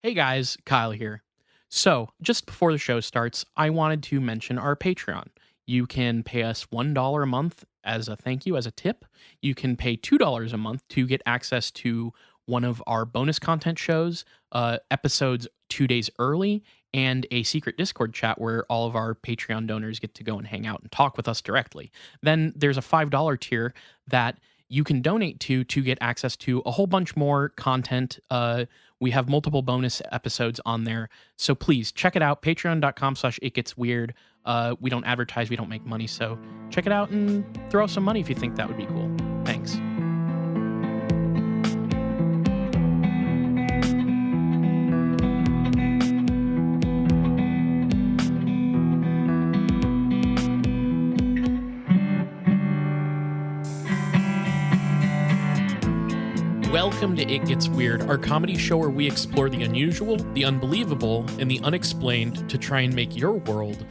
Hey guys, Kyle here. So, just before the show starts, I wanted to mention our Patreon. You can pay us $1 a month as a thank you, as a tip. You can pay $2 a month to get access to one of our bonus content shows, episodes 2 days early, and a secret Discord chat where all of our Patreon donors get to go and hang out and talk with us directly. Then there's a $5 tier that you can donate to get access to a whole bunch more content. We have multiple bonus episodes on there. So please check it out. Patreon.com/itgetsweird. We don't advertise, we don't make money. So check it out and throw some money if you think that would be cool. Thanks. Welcome to It Gets Weird, our comedy show where we explore the unusual, the unbelievable, and the unexplained to try and make your world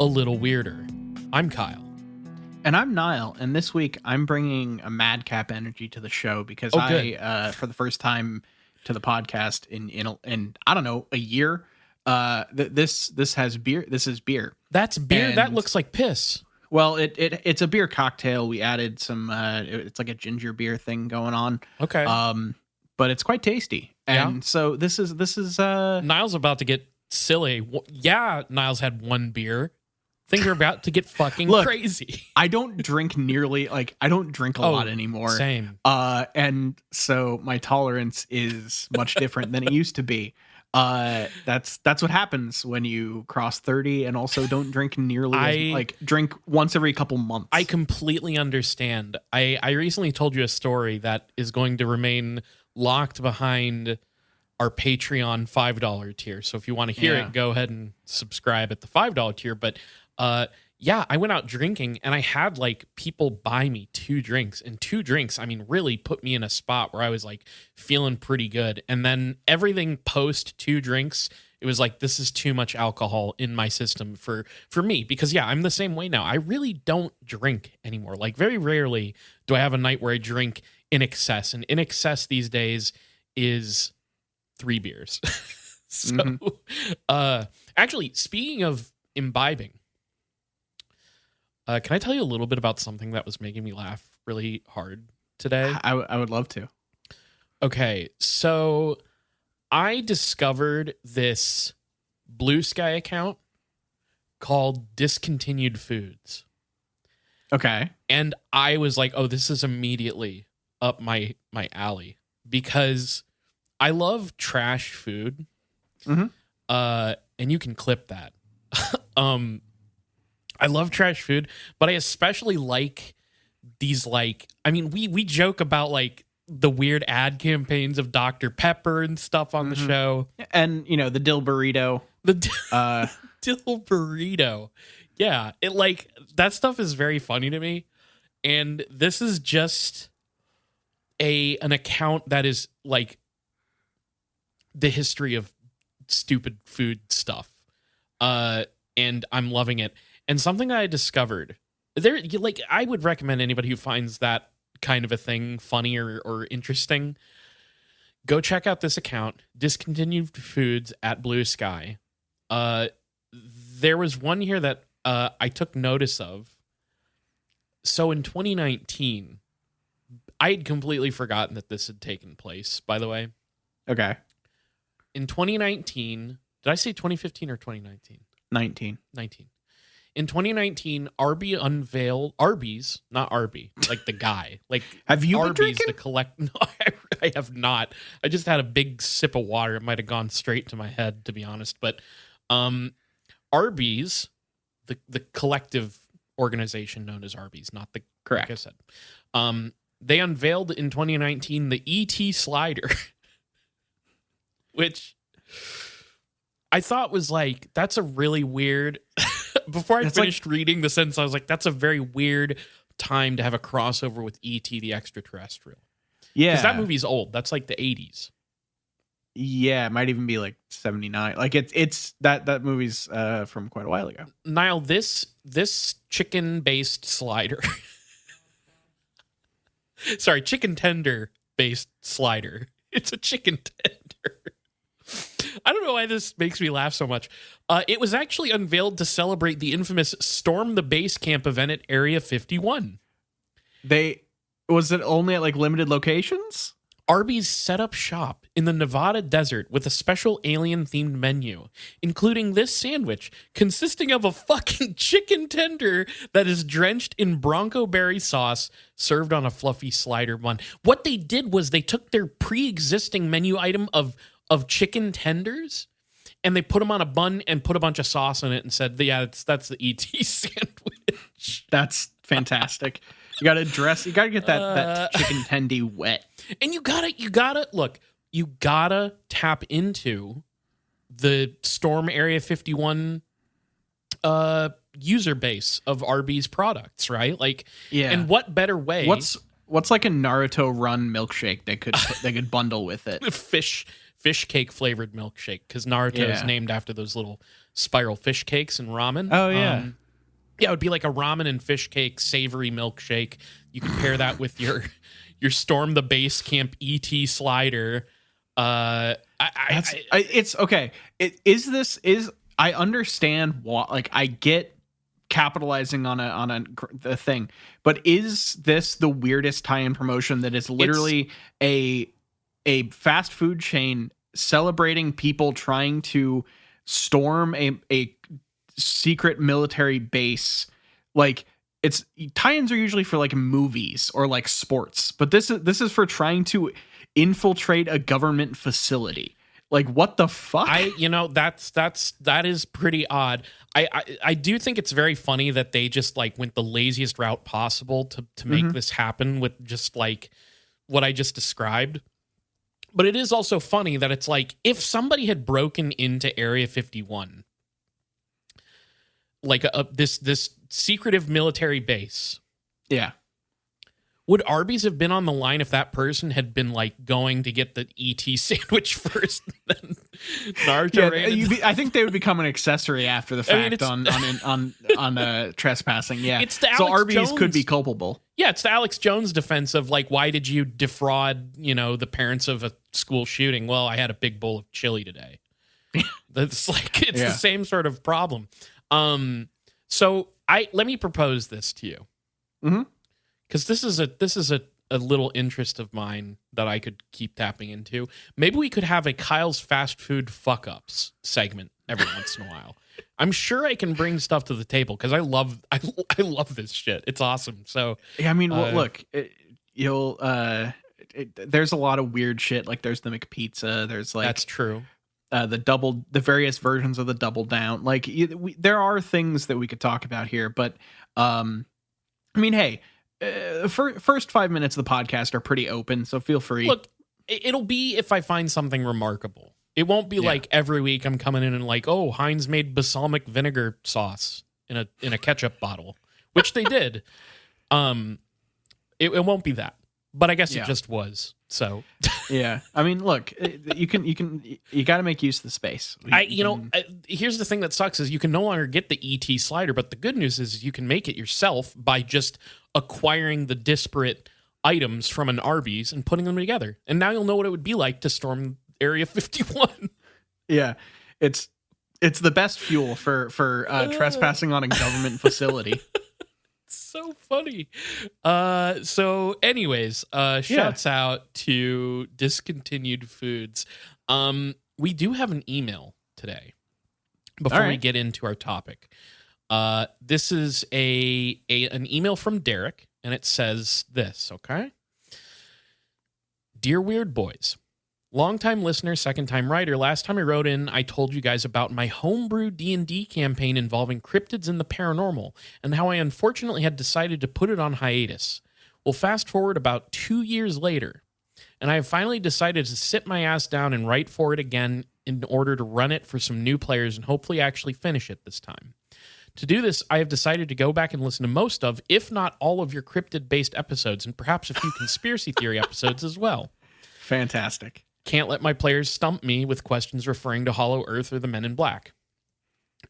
a little weirder. I'm Kyle. And I'm Niall, and this week I'm bringing a madcap energy to the show because I, for the first time to the podcast in I don't know, a year, this has beer. This is beer. That's beer? And that looks like piss. Well, it's a beer cocktail. We added some. It's like a ginger beer thing going on. Okay. But it's quite tasty. And so this is. Niall's about to get silly. Yeah, Niall's had one beer. Things are about to get fucking crazy. I don't drink I don't drink a lot anymore. Same. And so my tolerance is much different than it used to be. That's what happens when you cross 30 and also don't drink drink once every couple months. I completely understand. I recently told you a story that is going to remain locked behind our Patreon $5 tier. So if you want to hear it, go ahead and subscribe at the $5 tier. But I went out drinking and I had people buy me 2 drinks, and 2 drinks, I mean, really put me in a spot where I was feeling pretty good. And then everything post 2 drinks, it was this is too much alcohol in my system for me, because I'm the same way now. I really don't drink anymore. Very rarely do I have a night where I drink in excess, and in excess these days is 3 beers. So, actually, speaking of imbibing, can I tell you a little bit about something that was making me laugh really hard today? I would love to. Okay, so I discovered this Blue Sky account called Discontinued Foods. Okay. And I was like, oh, this is immediately up my alley, because I love trash food. Mm-hmm. And you can clip that. I love trash food, but I especially like these, we joke about the weird ad campaigns of Dr. Pepper and stuff on the show. And, the dill burrito. The dill burrito. Yeah. That stuff is very funny to me. And this is just an account that is the history of stupid food stuff. And I'm loving it. And something that I discovered there, I would recommend anybody who finds that kind of a thing funny or interesting, go check out this account, Discontinued Foods at Blue Sky. There was one here that I took notice of. So in 2019, I had completely forgotten that this had taken place, by the way. Okay. In 2019, did I say 2015 or 2019? 19. In 2019, Arby's, not Arby, the guy. Have you Arby's, been drinking? No, I have not. I just had a big sip of water. It might have gone straight to my head, to be honest. But Arby's, the collective organization known as Arby's, not the... Correct. Like I said. They unveiled in 2019 the ET slider, which I thought was that's a really weird... Before I finished reading the sentence, I was like, that's a very weird time to have a crossover with E.T. the Extraterrestrial. Yeah. Because that movie's old. That's the 80s. Yeah, it might even be 79. It's that movie's from quite a while ago. Niall, this chicken-based slider... Sorry, chicken tender-based slider. It's a chicken tender. I don't know why this makes me laugh so much. It was actually unveiled to celebrate the infamous Storm the Base Camp event at Area 51. Was it only at like limited locations? Arby's set up shop in the Nevada desert with a special alien-themed menu, including this sandwich consisting of a fucking chicken tender that is drenched in Bronco berry sauce, served on a fluffy slider bun. What they did was they took their pre-existing menu item of chicken tenders, and they put them on a bun and put a bunch of sauce in it and said, yeah, that's the ET sandwich. That's fantastic. You gotta get that chicken tendy wet. And you gotta tap into the Storm Area 51 user base of Arby's products, right? Like, yeah. And what better way? What's like a Naruto run milkshake they could bundle with it? Fish cake flavored milkshake, because Naruto is named after those little spiral fish cakes and ramen. Oh yeah. Yeah, it would be like a ramen and fish cake savory milkshake. You can pair that with your Storm the Base Camp ET slider. It's okay. I understand what, like, I get capitalizing on a thing, but is this the weirdest tie-in promotion that is literally a fast food chain celebrating people trying to storm a secret military base? Like, it's tie-ins are usually for like movies or like sports, but this is for trying to infiltrate a government facility. Like, what the fuck? That is pretty odd. I do think it's very funny that they just like went the laziest route possible to make this happen with just like what I just described. But it is also funny that it's like, if somebody had broken into Area 51, like this secretive military base. Yeah. Would Arby's have been on the line if that person had been like going to get the ET sandwich first? And then Naruto I think they would become an accessory after the fact on trespassing. Yeah. So Arby's could be culpable. Yeah, it's the Alex Jones defense of like, why did you defraud, the parents of a school shooting? Well, I had a big bowl of chili today. That's like, it's the same sort of problem. So let me propose this to you. Mm-hmm. Because this is a little interest of mine that I could keep tapping into. Maybe we could have a Kyle's fast food fuck ups segment every once in a while. I'm sure I can bring stuff to the table because I love this shit. It's awesome. So yeah, I mean, look, there's a lot of weird shit. Like, there's the McPizza. There's like, that's true. The various versions of the double down. Like, there are things that we could talk about here, but I mean, hey. First 5 minutes of the podcast are pretty open, so feel free. Look, it'll be if I find something remarkable. It won't be like every week I'm coming in and like, oh, Heinz made balsamic vinegar sauce in a ketchup bottle, which they did. It won't be that, but I guess it just was. So yeah, I mean, look, you got to make use of the space. Here's the thing that sucks is you can no longer get the ET slider, but the good news is you can make it yourself by just acquiring the disparate items from an Arby's and putting them together. And now you'll know what it would be like to storm Area 51. Yeah, it's the best fuel for trespassing on a government facility. So funny. So anyways, shouts out to Discontinued Foods. We do have an email today before we get into our topic. This is an email from Derek, and it says this, okay? Dear Weird Boys, longtime listener, second-time writer, last time I wrote in, I told you guys about my homebrew D&D campaign involving cryptids and the paranormal, and how I unfortunately had decided to put it on hiatus. Well, fast forward about 2 years later, and I have finally decided to sit my ass down and write for it again in order to run it for some new players and hopefully actually finish it this time. To do this, I have decided to go back and listen to most of, if not all of your cryptid-based episodes, and perhaps a few conspiracy theory episodes as well. Fantastic. Can't let my players stump me with questions referring to Hollow Earth or the Men in Black.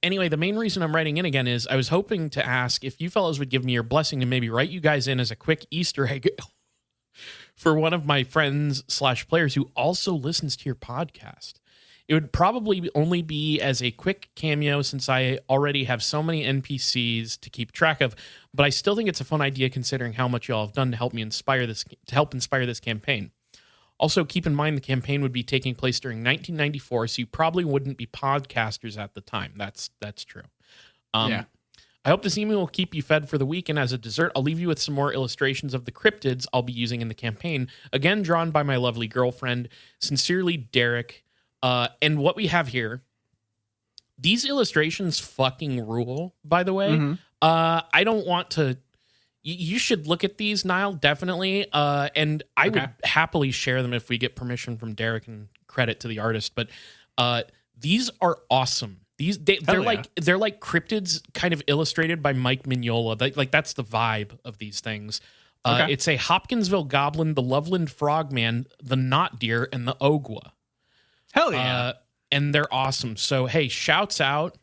Anyway, the main reason I'm writing in again is I was hoping to ask if you fellows would give me your blessing to maybe write you guys in as a quick Easter egg for one of my friends/players who also listens to your podcast. It would probably only be as a quick cameo since I already have so many NPCs to keep track of, but I still think it's a fun idea considering how much y'all have done to help inspire this campaign. Also, keep in mind the campaign would be taking place during 1994, so you probably wouldn't be podcasters at the time. That's true. Yeah. I hope this email will keep you fed for the week, and as a dessert, I'll leave you with some more illustrations of the cryptids I'll be using in the campaign, again drawn by my lovely girlfriend. Sincerely, Derek. And what we have here, these illustrations fucking rule, by the way. Mm-hmm. I don't want to... You should look at these, Niall, definitely. And I would happily share them if we get permission from Derek, and credit to the artist. But these are awesome. They're like cryptids kind of illustrated by Mike Mignola. That's the vibe of these things. It's a Hopkinsville goblin, the Loveland frogman, the knot deer, and the ogwa. Hell yeah. And they're awesome. So, hey, shouts out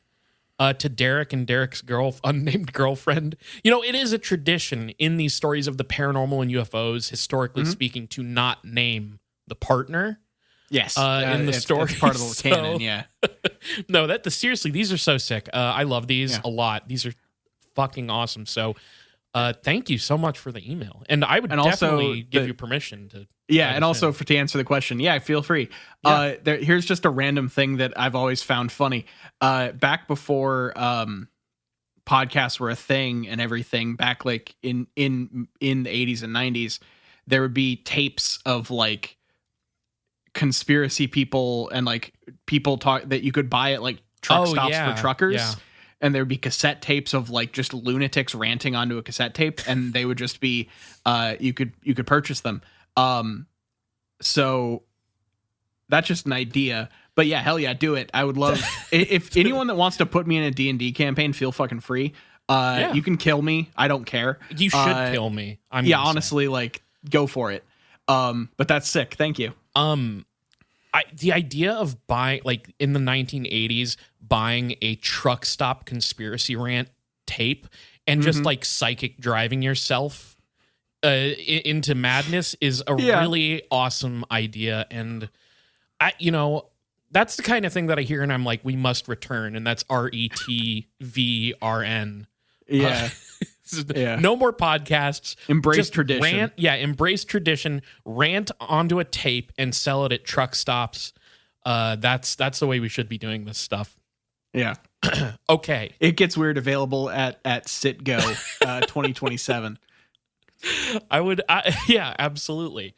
to Derek and Derek's unnamed girlfriend. You know, it is a tradition in these stories of the paranormal and UFOs, historically speaking, to not name the partner. Yes, in the story, it's part of the canon. Yeah, no, seriously, these are so sick. I love these a lot. These are fucking awesome. So, thank you so much for the email, and I would definitely give you permission to. Yeah, and also to answer the question, feel free. Yeah. Here's just a random thing that I've always found funny. Back before podcasts were a thing and everything, back like in the 80s and 90s, there would be tapes of like conspiracy people and like people talk that you could buy at like truck stops for truckers. Yeah. And there would be cassette tapes of like just lunatics ranting onto a cassette tape, and they would just be you could purchase them. So that's just an idea, but yeah, hell yeah, do it. I would love if anyone that wants to put me in a D&D campaign, feel fucking free. You can kill me. I don't care. You should kill me. Honestly, like go for it. But that's sick. Thank you. The idea of buying, like in the 1980s, buying a truck stop conspiracy rant tape and just like psychic driving yourself into madness is a really awesome idea. And that's the kind of thing that I hear and I'm like, we must return. And that's RETVRN. Yeah. No more podcasts. Embrace tradition. Embrace tradition. Rant onto a tape and sell it at truck stops. That's the way we should be doing this stuff. Yeah. Okay. It gets weird. Available at Sitgo 2027. Absolutely.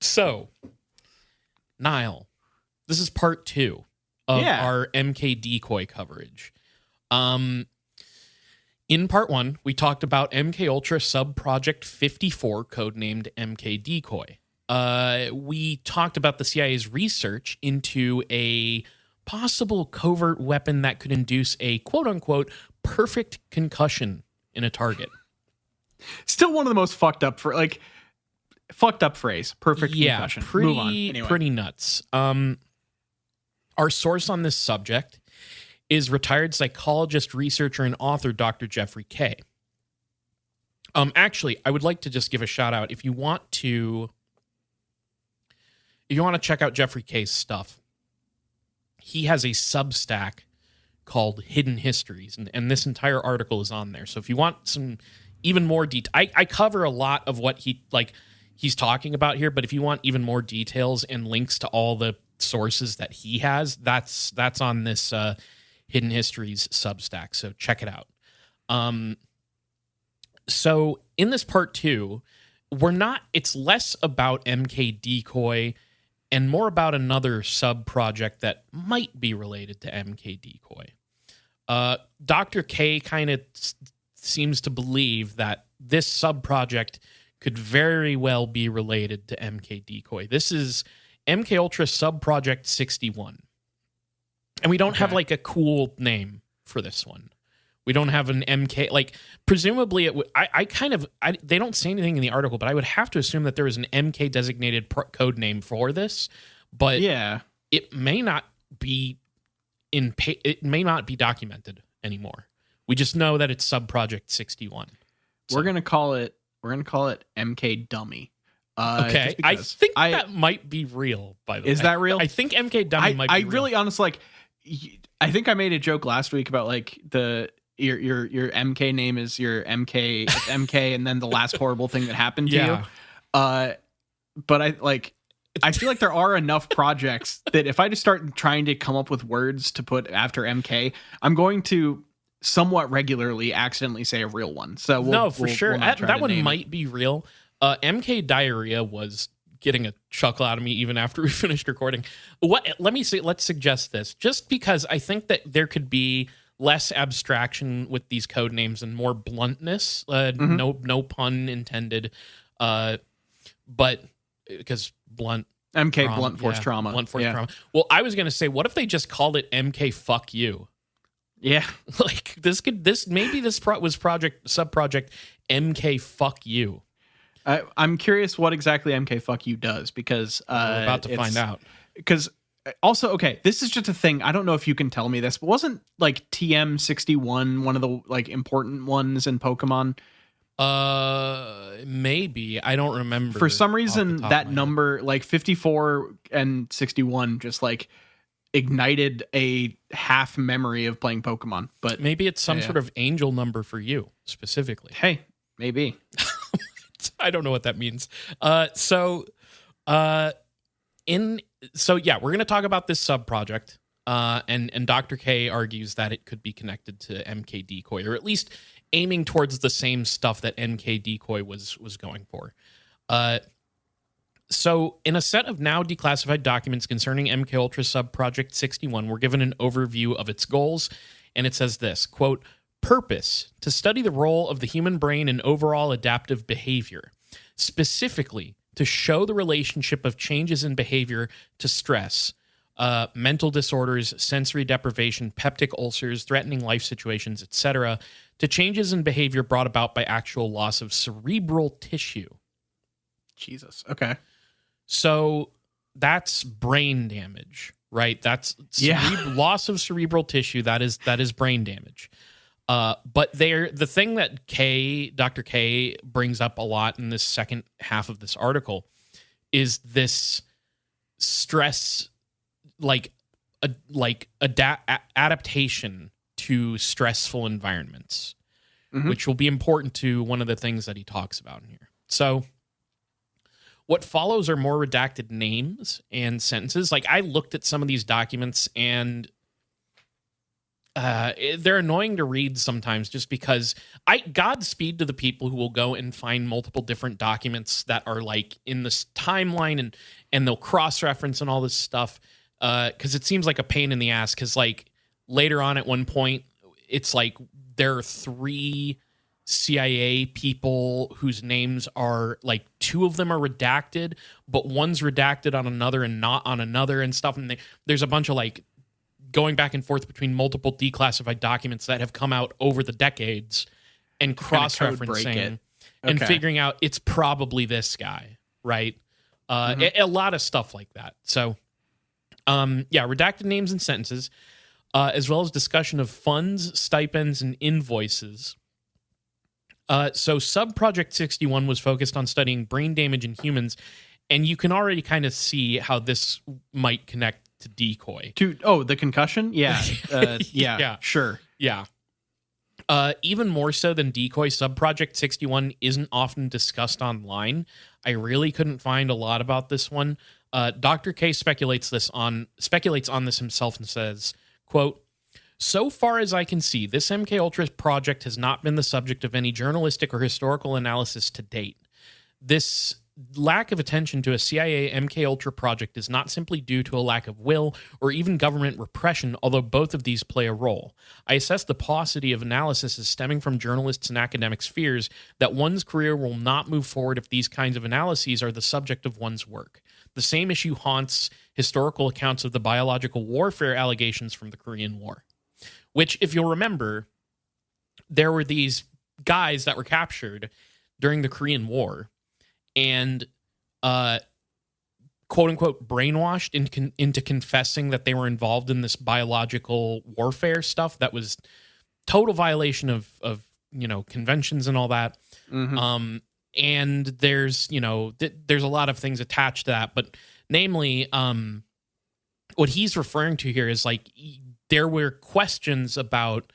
So, Niall, this is part 2 of our MK-DECOY coverage. In part 1, we talked about MK Ultra subproject 54, codenamed MK-DECOY. We talked about the CIA's research into a possible covert weapon that could induce a quote-unquote perfect concussion in a target. Still one of the most fucked up phrase. Perfect concussion. Move on. Anyway. Pretty nuts. Our source on this subject is retired psychologist, researcher, and author Dr. Jeffrey K. Actually, I would like to just give a shout out. If you want to check out Jeffrey K's stuff, he has a Substack called Hidden Histories, and this entire article is on there. So if you want some even more detail, I cover a lot of what he's talking about here, but if you want even more details and links to all the sources that he has, that's on this Hidden Histories Substack. So check it out. So in this part 2, it's less about MK-DECOY and more about another sub-project that might be related to MK-DECOY. Dr. K kind of seems to believe that this sub-project could very well be related to MK-DECOY. This is MK Ultra Subproject 61. And we don't have like a cool name for this one. We don't have an MK, like presumably they don't say anything in the article, but I would have to assume that there is an MK designated code name for this, but it may not be documented anymore. We just know that it's Subproject 61. So. We're going to call it MK Dummy. Okay, I think that might be real. By the way, is that real? I think MK Dummy might be real. I really honestly like. I think I made a joke last week about like your MK name is your MK MK, and then the last horrible thing that happened to you. But I feel like there are enough projects that if I just start trying to come up with words to put after MK, I'm going to somewhat regularly accidentally say a real one. So for sure. That one might be real. MK Diarrhea was getting a chuckle out of me even after we finished recording. Let's suggest this, just because I think that there could be less abstraction with these code names and more bluntness. No pun intended. But because blunt MK trauma, blunt force trauma. Blunt force trauma. Well, I was gonna say, what if they just called it MK fuck you? Yeah. Like this was subproject MK fuck you. I'm curious what exactly MK fuck you does, because we're about to find out. Because also, okay, this is just a thing. I don't know if you can tell me this, but wasn't like TM61 one of the like important ones in Pokemon? Maybe. I don't remember. For some reason, that number, like 54 and 61, just like ignited a half memory of playing Pokemon. But maybe it's some sort of angel number for you specifically. Hey, maybe. I don't know what that means. We're going to talk about this subproject. And Dr. K argues that it could be connected to MK-DECOY, or at least aiming towards the same stuff that MK-DECOY was going for. So in a set of now declassified documents concerning MK Ultra subproject 61, we're given an overview of its goals, and it says this, quote, purpose, to study the role of the human brain in overall adaptive behavior, specifically to show the relationship of changes in behavior to stress, mental disorders, sensory deprivation, peptic ulcers, threatening life situations, etc., to changes in behavior brought about by actual loss of cerebral tissue. Jesus. Okay. So that's brain damage, right? That's loss of cerebral tissue. That is brain damage. But the thing that Dr. K brings up a lot in this second half of this article is this stress, adaptation to stressful environments, which will be important to one of the things that he talks about in here. So what follows are more redacted names and sentences. Like, I looked at some of these documents, and they're annoying to read sometimes, just because Godspeed to the people who will go and find multiple different documents that are like in this timeline and they'll cross-reference and all this stuff. Because it seems like a pain in the ass, because like later on at one point, it's like there are 3 CIA people whose names are like 2 of them are redacted, but one's redacted on another and not on another and stuff. And there's a bunch of like going back and forth between multiple declassified documents that have come out over the decades and cross-referencing and figuring out it's probably this guy, right? A lot of stuff like that. So, redacted names and sentences, as well as discussion of funds, stipends, and invoices. So Subproject 61 was focused on studying brain damage in humans, and you can already kind of see how this might connect to Decoy. The concussion? Yeah. Sure. Yeah. Even more so than Decoy, Subproject 61 isn't often discussed online. I really couldn't find a lot about this one. Dr. K speculates on this himself and says, quote, so far as I can see, this MK Ultra project has not been the subject of any journalistic or historical analysis to date. This lack of attention to a CIA MK Ultra project is not simply due to a lack of will or even government repression, although both of these play a role. I assess the paucity of analysis as stemming from journalists and academics' fears that one's career will not move forward if these kinds of analyses are the subject of one's work. The same issue haunts historical accounts of the biological warfare allegations from the Korean War, which, if you'll remember, there were these guys that were captured during the Korean War and quote unquote brainwashed into confessing that they were involved in this biological warfare stuff that was total violation of conventions and all that. and there's there's a lot of things attached to that, but namely, what he's referring to here is like there were questions about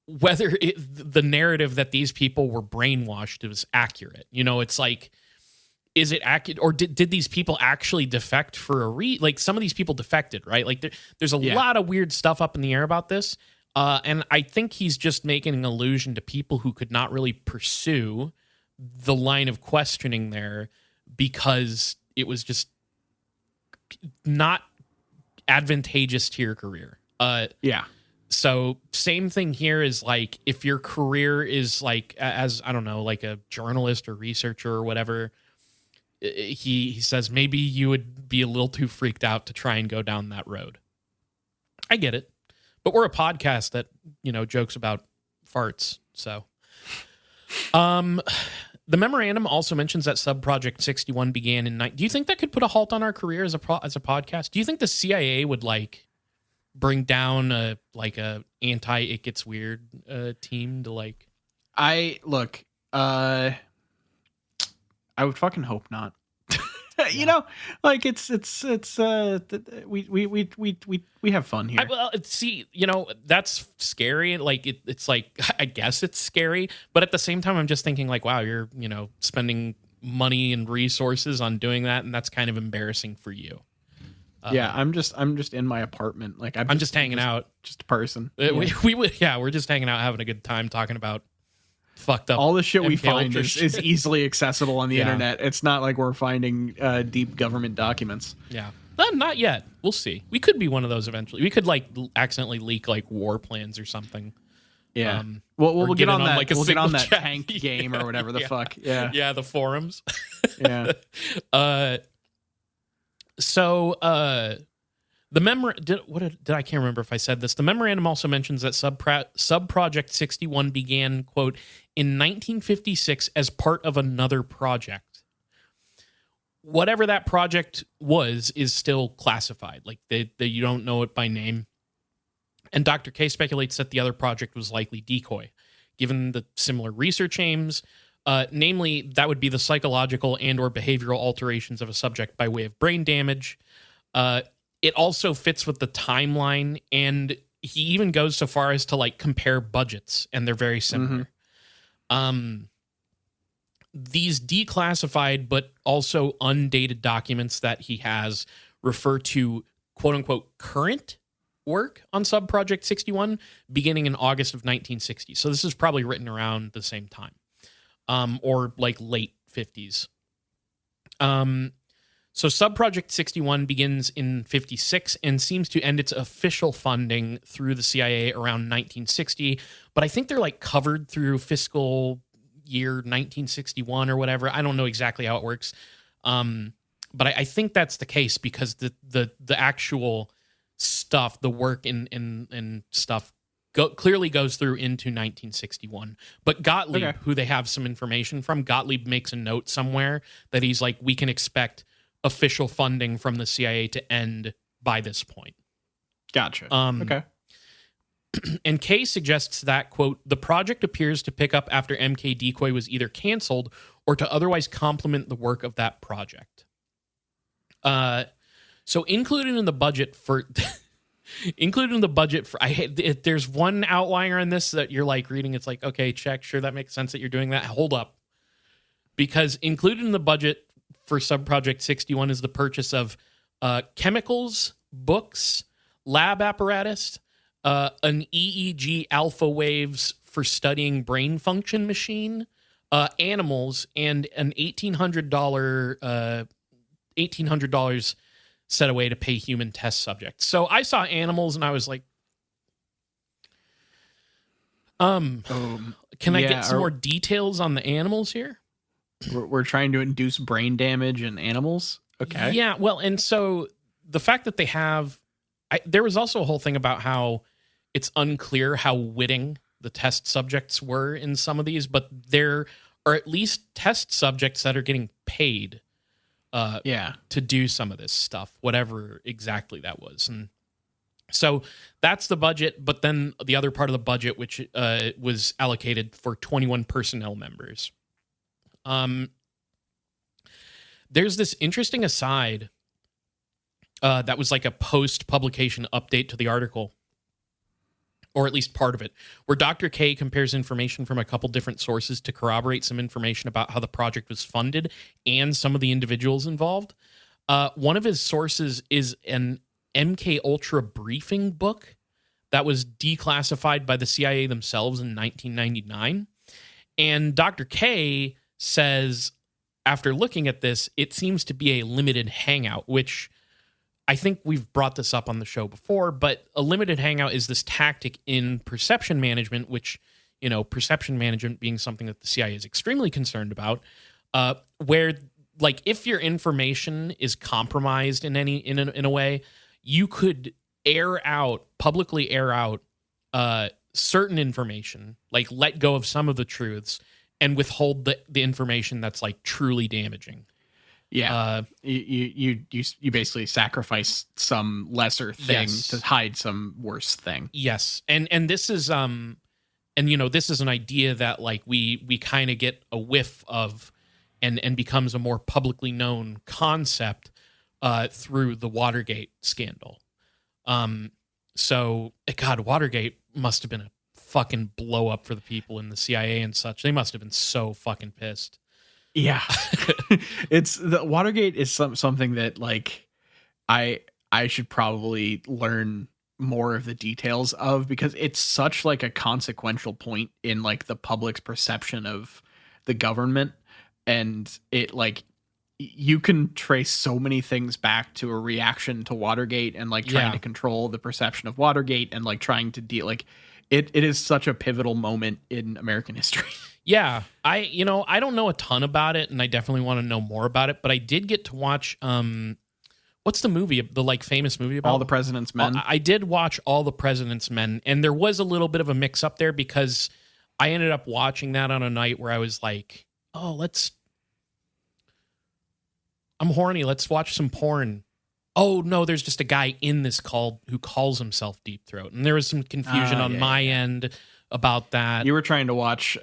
whether the narrative that these people were brainwashed was accurate. It's like, is it accurate, or did these people actually defect for like some of these people defected, right? Like there's a lot of weird stuff up in the air about this. And I think he's just making an allusion to people who could not really pursue the line of questioning there because it was just not advantageous to your career. So same thing here is like, if your career is like, as I don't know, like a journalist or researcher or whatever, he says maybe you would be a little too freaked out to try and go down that road. I get it, but we're a podcast that, jokes about farts. So, the memorandum also mentions that Subproject 61 began in Do you think that could put a halt on our career as a podcast? Do you think the CIA would like bring down a anti It Gets Weird team to like? I would fucking hope not. Like it's we have fun here. That's scary. Like it's like, I guess it's scary, but at the same time, I'm just thinking like, wow, you're spending money and resources on doing that, and that's kind of embarrassing for you. I'm just in my apartment. Like I'm just hanging out, just a person. We're just hanging out, having a good time, talking about fucked up. All the shit we find is easily accessible on the internet. It's not like we're finding deep government documents. Yeah. Not yet. We'll see. We could be one of those eventually. We could like accidentally leak like war plans or something. Yeah. We'll get on that. Like we'll get on that tank game or whatever the fuck. Yeah. Yeah. The forums. Yeah. So the I can't remember if I said this. The memorandum also mentions that Subproject 61 began, quote, in 1956 as part of another project. Whatever that project was is still classified. Like you don't know it by name. And Dr. K speculates that the other project was likely Decoy, given the similar research aims. Namely, that would be the psychological and or behavioral alterations of a subject by way of brain damage. It also fits with the timeline, and he even goes so far as to like compare budgets, and they're very similar. These declassified but also undated documents that he has refer to quote unquote current work on Subproject 61 beginning in August of 1960. So this is probably written around the same time, or like late 50s. So Subproject 61 begins in 56 and seems to end its official funding through the CIA around 1960. But I think they're like covered through fiscal year 1961 or whatever. I don't know exactly how it works. But I think that's the case because the actual stuff, the work and stuff clearly goes through into 1961. But Gottlieb, who they have some information from, Gottlieb makes a note somewhere that he's like, we can expect official funding from the CIA to end by this point. Gotcha. Okay. And Kay suggests that, quote, the project appears to pick up after MK-DECOY was either canceled or to otherwise complement the work of that project. So included in the budget for... there's one outlier in this that you're like reading, it's like, okay, check, sure, that makes sense that you're doing that. Hold up. Because included in the budget for Subproject 61 is the purchase of chemicals, books, lab apparatus, an EEG alpha waves for studying brain function machine, animals, and an $1,800 set away to pay human test subjects. So I saw animals and I was like, can I get some more details on the animals here? We're trying to induce brain damage in animals. Okay. Yeah. Well, and so the fact that they have, there was also a whole thing about how it's unclear how witting the test subjects were in some of these, but there are at least test subjects that are getting paid to do some of this stuff, whatever exactly that was. And so that's the budget. But then the other part of the budget, which was allocated for 21 personnel members. There's this interesting aside that was like a post-publication update to the article, or at least part of it, where Dr. K compares information from a couple different sources to corroborate some information about how the project was funded and some of the individuals involved. One of his sources is an MK Ultra briefing book that was declassified by the CIA themselves in 1999. And Dr. K says, after looking at this, it seems to be a limited hangout, which I think we've brought this up on the show before, but a limited hangout is this tactic in perception management, which, perception management being something that the CIA is extremely concerned about, where, like, if your information is compromised in a way, you could publicly air out certain information, like let go of some of the truths and withhold the information that's like truly damaging. Yeah, you basically sacrifice some lesser thing to hide some worse thing. Yes, and this is this is an idea that like we kind of get a whiff of, and becomes a more publicly known concept through the Watergate scandal. So God, Watergate must have been a fucking blow up for the people in the CIA and such. They must have been so fucking pissed. Yeah. It's the Watergate is something that like I should probably learn more of the details of, because it's such like a consequential point in like the public's perception of the government, and it like you can trace so many things back to a reaction to Watergate and like trying to control the perception of Watergate and like trying to deal like it is such a pivotal moment in American history. Yeah, I don't know a ton about it, and I definitely want to know more about it. But I did get to watch what's the movie, the like famous movie about All the President's Men? I did watch All the President's Men, and there was a little bit of a mix up there because I ended up watching that on a night where I was like, oh, I'm horny, let's watch some porn. Oh no, there's just a guy in this who calls himself Deep Throat, and there was some confusion on my end about that. You were trying to watch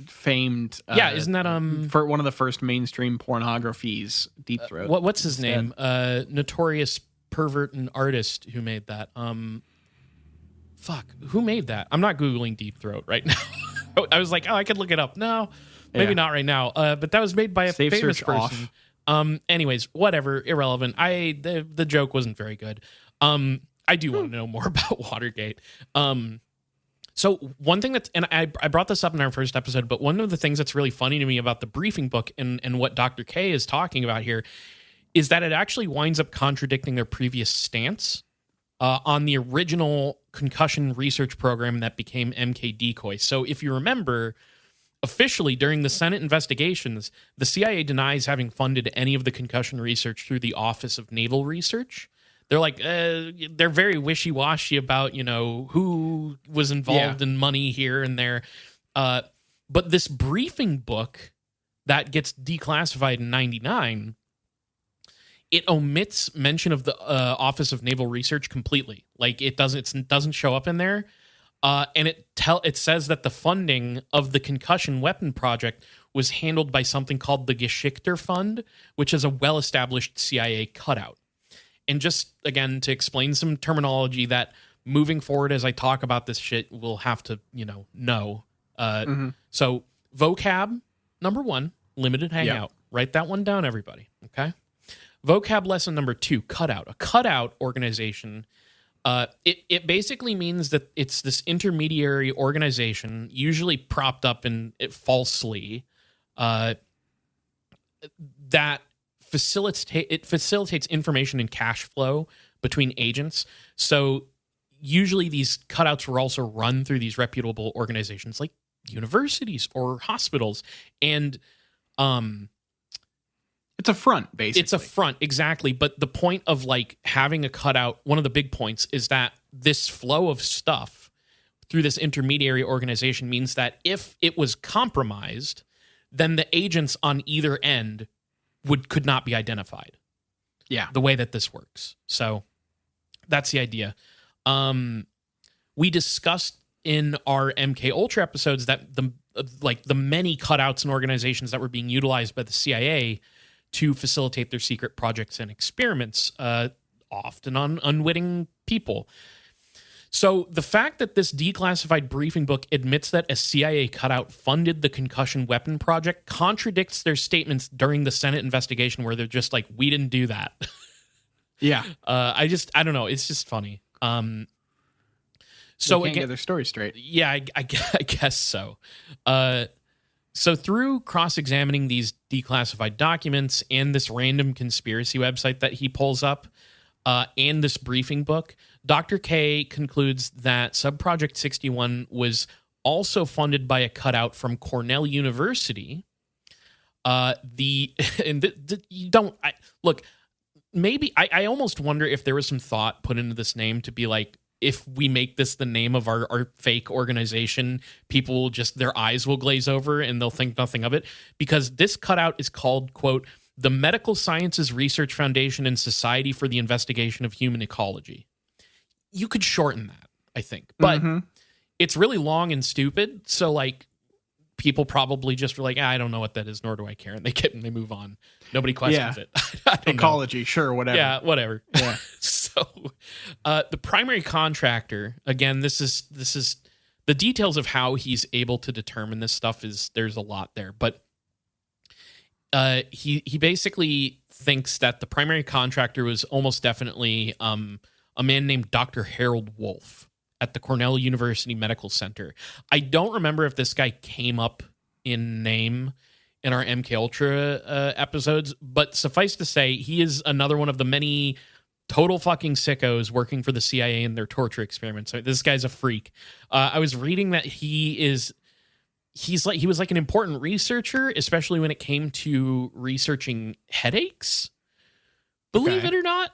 famed isn't that for one of the first mainstream pornographies, Deep Throat. What's his name? Notorious pervert and artist who made that. Who made that? I'm not Googling Deep Throat right now. I was like, I could look it up. No, maybe not right now. But that was made by a famous person. Anyways, whatever, irrelevant. The joke wasn't very good. I do want to know more about Watergate. So one thing and I brought this up in our first episode, but one of the things that's really funny to me about the briefing book and what Dr. K is talking about here is that it actually winds up contradicting their previous stance on the original concussion research program that became MK-DECOY. So if you remember, officially during the Senate investigations, the CIA denies having funded any of the concussion research through the Office of Naval Research. They're like, they're very wishy-washy about, who was involved in money here and there. But this briefing book that gets declassified in 99, it omits mention of the Office of Naval Research completely. Like it doesn't show up in there. And it says that the funding of the concussion weapon project was handled by something called the Geschickter Fund, which is a well-established CIA cutout. And just, again, to explain some terminology that moving forward as I talk about this shit, we'll have to, know. So vocab, number 1, limited hangout. Write that one down, everybody, okay? Vocab lesson number 2, cutout. A cutout organization, it basically means that it's this intermediary organization, usually propped up in it falsely, that facilitates information and cash flow between agents. So usually these cutouts were also run through these reputable organizations like universities or hospitals. And it's a front, basically. It's a front, exactly. But the point of like having a cutout, one of the big points is that this flow of stuff through this intermediary organization means that if it was compromised, then the agents on either end could not be identified. Yeah. The way that this works. So that's the idea. We discussed in our MK Ultra episodes that like the many cutouts and organizations that were being utilized by the CIA to facilitate their secret projects and experiments, often on unwitting people. So the fact that this declassified briefing book admits that a CIA cutout funded the concussion weapon project contradicts their statements during the Senate investigation, where they're just like, we didn't do that. Yeah. I don't know. It's just funny. So they can't get their story straight. Yeah, I guess so. So through cross-examining these declassified documents and this random conspiracy website that he pulls up, and this briefing book, Dr. K concludes that Subproject 61 was also funded by a cutout from Cornell University. Maybe I almost wonder if there was some thought put into this name to be like, if we make this the name of our fake organization, people will just, their eyes will glaze over and they'll think nothing of it, because this cutout is called, quote, the Medical Sciences Research Foundation and Society for the Investigation of Human Ecology. You could shorten that, I think, but it's really long and stupid. So like, people probably just were like, I don't know what that is, nor do I care. And they move on. Nobody questions it. I don't Ecology, know. Sure, whatever. Yeah, whatever. Yeah. So the primary contractor, again, this is the details of how he's able to determine this stuff is, there's a lot there, but he basically thinks that the primary contractor was almost definitely a man named Dr. Harold Wolf at the Cornell University Medical Center. I don't remember if this guy came up in name in our MK Ultra episodes, but suffice to say, he is another one of the many total fucking sickos working for the CIA in their torture experiments. This guy's a freak. I was reading that he was like an important researcher, especially when it came to researching headaches. Believe it or not.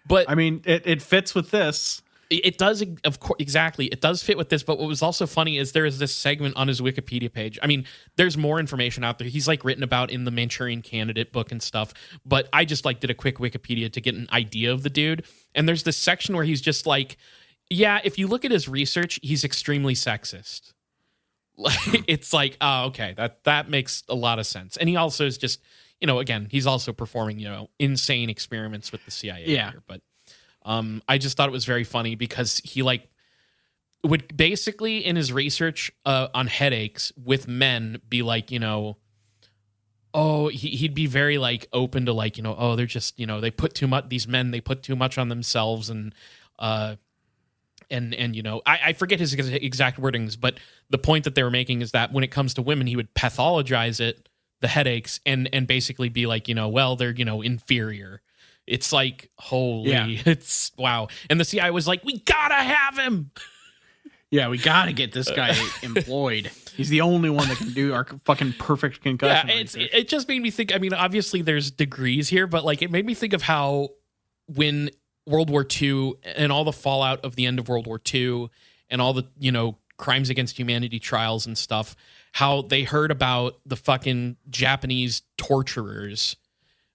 But I mean, it fits with this. It does, of course, exactly. It does fit with this, but what was also funny is there is this segment on his Wikipedia page. I mean, there's more information out there. He's like written about in the Manchurian Candidate book and stuff, but I just like did a quick Wikipedia to get an idea of the dude. And there's this section where he's just like, yeah, if you look at his research, he's extremely sexist. It's like, oh, okay, that makes a lot of sense. And he also is just, again, he's also performing, insane experiments with the CIA. Yeah. Here, but I just thought it was very funny because he would basically in his research on headaches with men be like, he'd be very like open to like, they're just, they put too much, these men, they put too much on themselves and I forget his exact wordings, but the point that they were making is that when it comes to women, he would pathologize the headaches and basically be like, well, they're, inferior. It's like, holy, it's wow. And the CIA was like, we gotta have him. Yeah, we gotta get this guy employed. He's the only one that can do our fucking perfect concussion. Yeah, it just made me think, I mean, obviously there's degrees here, but like it made me think of how when World War II and all the fallout of the end of World War II and all the, crimes against humanity trials and stuff, how they heard about the fucking Japanese torturers.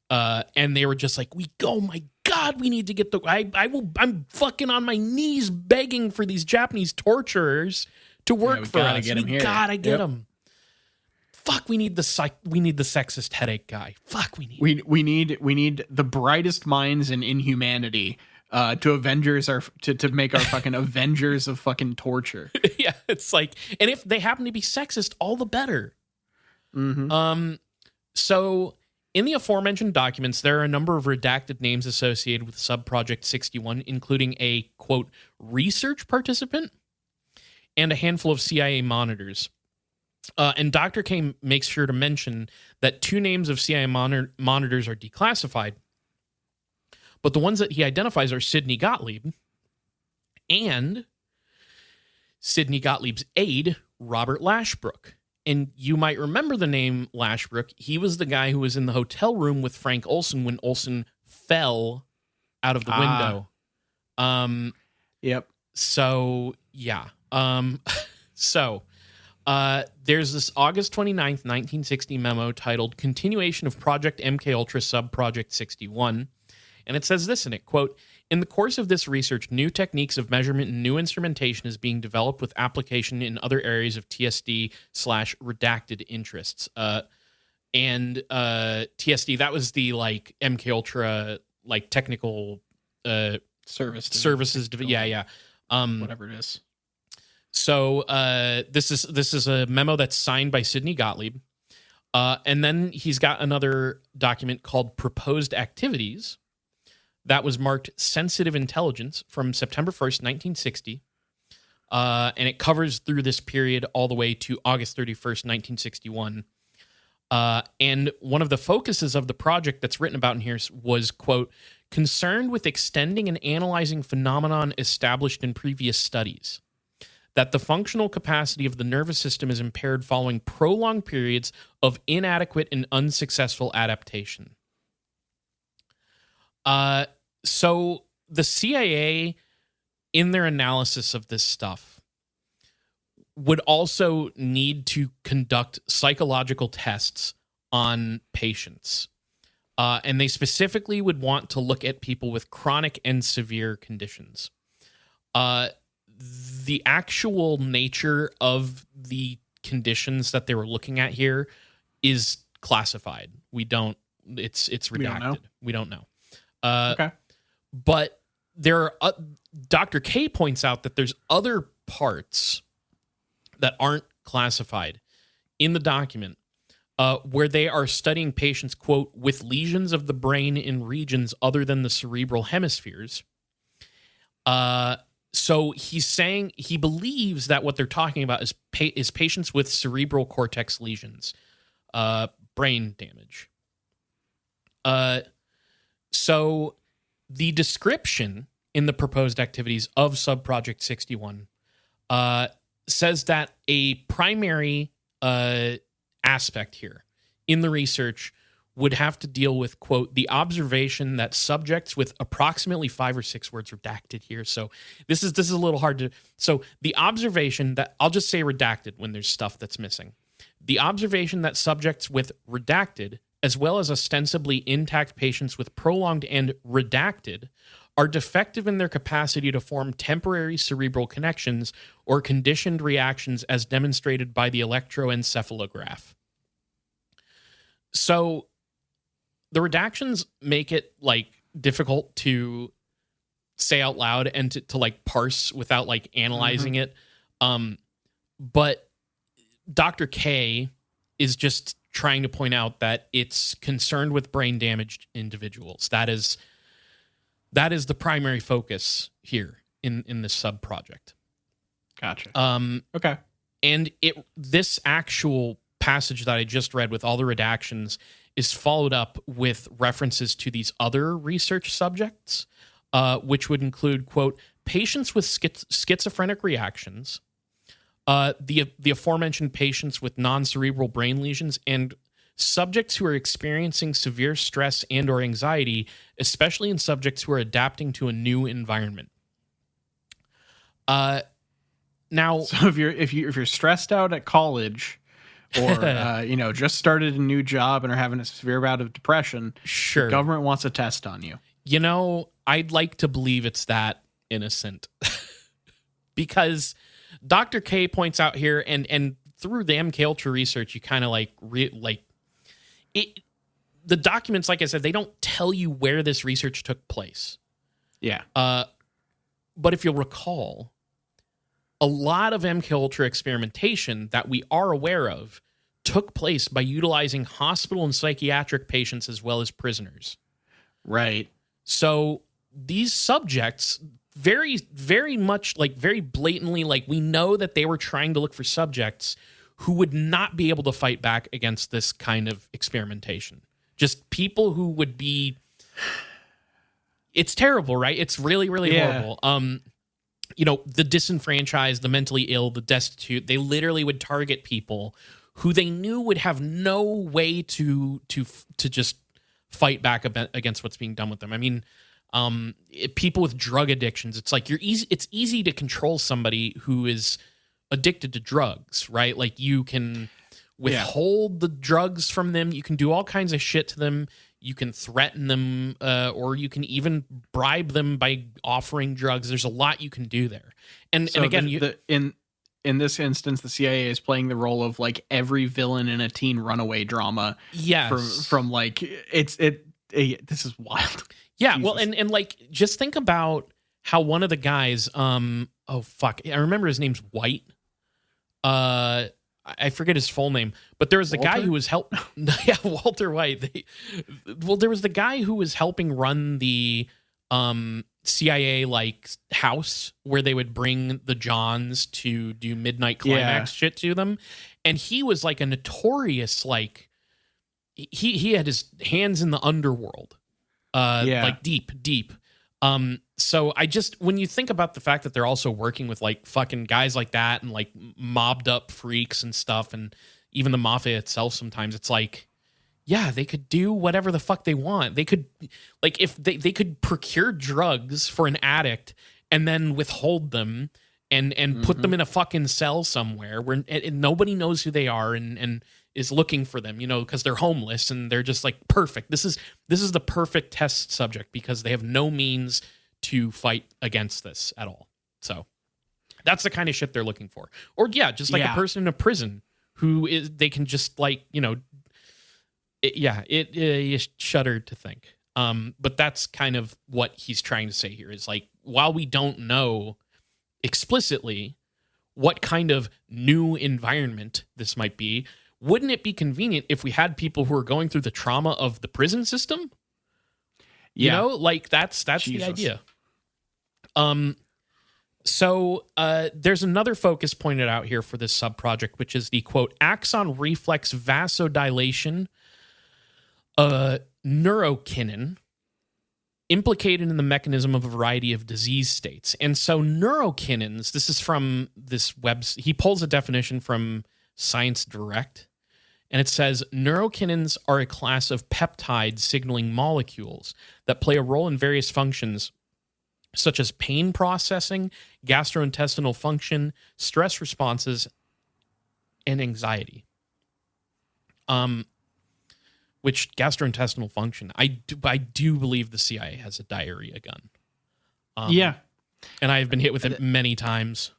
And they were just like, oh my God, we need to get I'm fucking on my knees begging for these Japanese torturers to work for us. We gotta get them. Fuck, we need the sexist headache guy. Fuck, we need the brightest minds in inhumanity to make our fucking Avengers of fucking torture. Yeah, it's like, and if they happen to be sexist, all the better. Mm-hmm. So in the aforementioned documents, there are a number of redacted names associated with Subproject 61, including a, quote, research participant and a handful of CIA monitors. And Dr. K makes sure to mention that 2 names of CIA monitors are declassified, but the ones that he identifies are Sidney Gottlieb and Sidney Gottlieb's aide, Robert Lashbrook. And you might remember the name Lashbrook. He was the guy who was in the hotel room with Frank Olson when Olson fell out of the window. Yep. So, yeah. There's this August 29th, 1960 memo titled Continuation of Project MK Ultra Subproject 61. And it says this in it, quote, In the course of this research, new techniques of measurement and new instrumentation is being developed with application in other areas of TSD/redacted interests. And TSD, that was the like MK Ultra like technical services. Yeah. Whatever it is. So this is a memo that's signed by Sidney Gottlieb. And then he's got another document called Proposed Activities that was marked Sensitive Intelligence from September 1st, 1960. And it covers through this period all the way to August 31st, 1961. And one of the focuses of the project that's written about in here was, quote, concerned with extending and analyzing phenomenon established in previous studies, that the functional capacity of the nervous system is impaired following prolonged periods of inadequate and unsuccessful adaptation. So the CIA, in their analysis of this stuff, would also need to conduct psychological tests on patients. And they specifically would want to look at people with chronic and severe conditions. The actual nature of the conditions that they were looking at here is classified. It's redacted. We don't know. Okay. But there are, Dr. K points out that there's other parts that aren't classified in the document where they are studying patients, quote, with lesions of the brain in regions other than the cerebral hemispheres. So he's saying he believes that what they're talking about is patients with cerebral cortex lesions, brain damage. So the description in the proposed activities of Subproject 61 says that a primary aspect here in the research would have to deal with, quote, the observation that subjects with approximately 5 or 6 words redacted here. So this is a little hard to... So the observation that... I'll just say redacted when there's stuff that's missing. The observation that subjects with redacted, as well as ostensibly intact patients with prolonged and redacted, are defective in their capacity to form temporary cerebral connections or conditioned reactions as demonstrated by the electroencephalograph. So the redactions make it like difficult to say out loud and to like parse without like analyzing it. But Dr. K is just trying to point out that it's concerned with brain damaged individuals. That is the primary focus here in this sub project. Gotcha. Okay. And this actual passage that I just read with all the redactions is followed up with references to these other research subjects, which would include, quote, patients with schizophrenic reactions, the aforementioned patients with non-cerebral brain lesions, and subjects who are experiencing severe stress and or anxiety, especially in subjects who are adapting to a new environment. Now, so if you're stressed out at college, or just started a new job and are having a severe bout of depression, sure, the government wants a test on you. I'd like to believe it's that innocent, because Dr. K points out here, and through the MK Ultra research, you kind of it. The documents, like I said, they don't tell you where this research took place. Yeah. But if you'll recall, a lot of MK Ultra experimentation that we are aware of took place by utilizing hospital and psychiatric patients as well as prisoners. Right. So these subjects very, very much, very blatantly, we know that they were trying to look for subjects who would not be able to fight back against this kind of experimentation. Just people who would be... It's terrible, right? It's really, really horrible. The disenfranchised, the mentally ill, the destitute, they literally would target people who they knew would have no way to just fight back against what's being done with them. I mean, people with drug addictions, it's it's easy to control somebody who is addicted to drugs, right? Like you can withhold the drugs from them. You can do all kinds of shit to them. You can threaten them, or you can even bribe them by offering drugs. There's a lot you can do there. And again, in this instance, the CIA is playing the role of like every villain in a teen runaway drama. Yes. From like this is wild. Yeah. Jesus. Well, and like just think about how one of the guys, I remember his name's White. I forget his full name, but there was the guy who was Walter White. There was the guy who was helping run the CIA like house where they would bring the Johns to do midnight climax shit to them, and he was like a notorious like he had his hands in the underworld, like deep. So when you think about the fact that they're also working with like fucking guys like that and like mobbed up freaks and stuff, and even the mafia itself, sometimes it's like, yeah, they could do whatever the fuck they want. They could, like, if they could procure drugs for an addict and then withhold them and put them in a fucking cell somewhere where and nobody knows who they are and is looking for them, because they're homeless and they're just like, perfect. This is the perfect test subject because they have no means to fight against this at all. So that's the kind of shit they're looking for. Or just like a person in a prison who is, they can just like, you shudder to think. But that's kind of what he's trying to say here is like, while we don't know explicitly what kind of new environment this might be, wouldn't it be convenient if we had people who are going through the trauma of the prison system? Like that's Jesus. The idea. So there's another focus pointed out here for this subproject, which is the quote axon reflex vasodilation neurokinin implicated in the mechanism of a variety of disease states. And so neurokinins, this is from this he pulls a definition from Science Direct, and it says neurokinins are a class of peptide signaling molecules that play a role in various functions such as pain processing, gastrointestinal function, stress responses, and anxiety. Which gastrointestinal function, I do believe the CIA has a diarrhea gun. And I have been hit with it many times.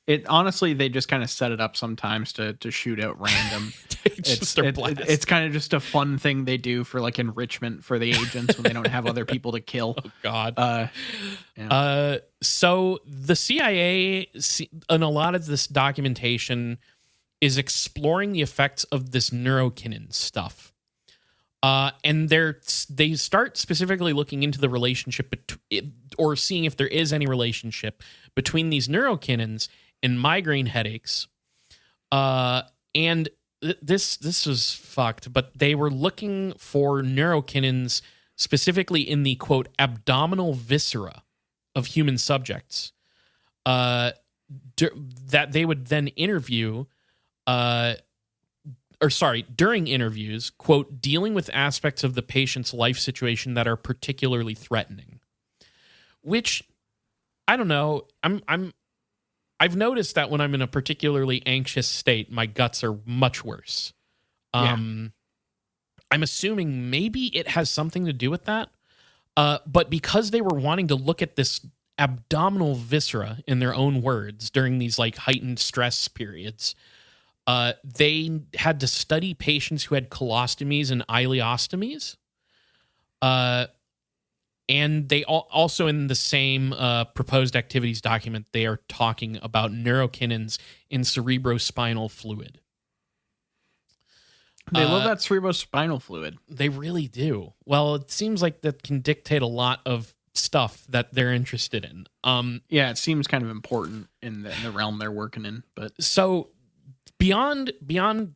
It honestly, they just kind of set it up sometimes to shoot out random. It's kind of just a fun thing they do for like enrichment for the agents when they don't have other people to kill. Oh God. So the CIA, in a lot of this documentation, is exploring the effects of this neurokinin stuff. And they start specifically looking into the relationship or seeing if there is any relationship between these neurokinins and migraine headaches. And this was fucked, but they were looking for neurokinins specifically in the quote abdominal viscera of human subjects that they would then interview during interviews, quote, dealing with aspects of the patient's life situation that are particularly threatening. Which, I don't know, I've noticed that when I'm in a particularly anxious state, my guts are much worse. I'm assuming maybe it has something to do with that. But because they were wanting to look at this abdominal viscera in their own words during these like heightened stress periods, they had to study patients who had colostomies and ileostomies. And they also, in the same proposed activities document, they are talking about neurokinins in cerebrospinal fluid. They love that cerebrospinal fluid. They really do. Well, it seems like that can dictate a lot of stuff that they're interested in. It seems kind of important in the realm they're working in. But so beyond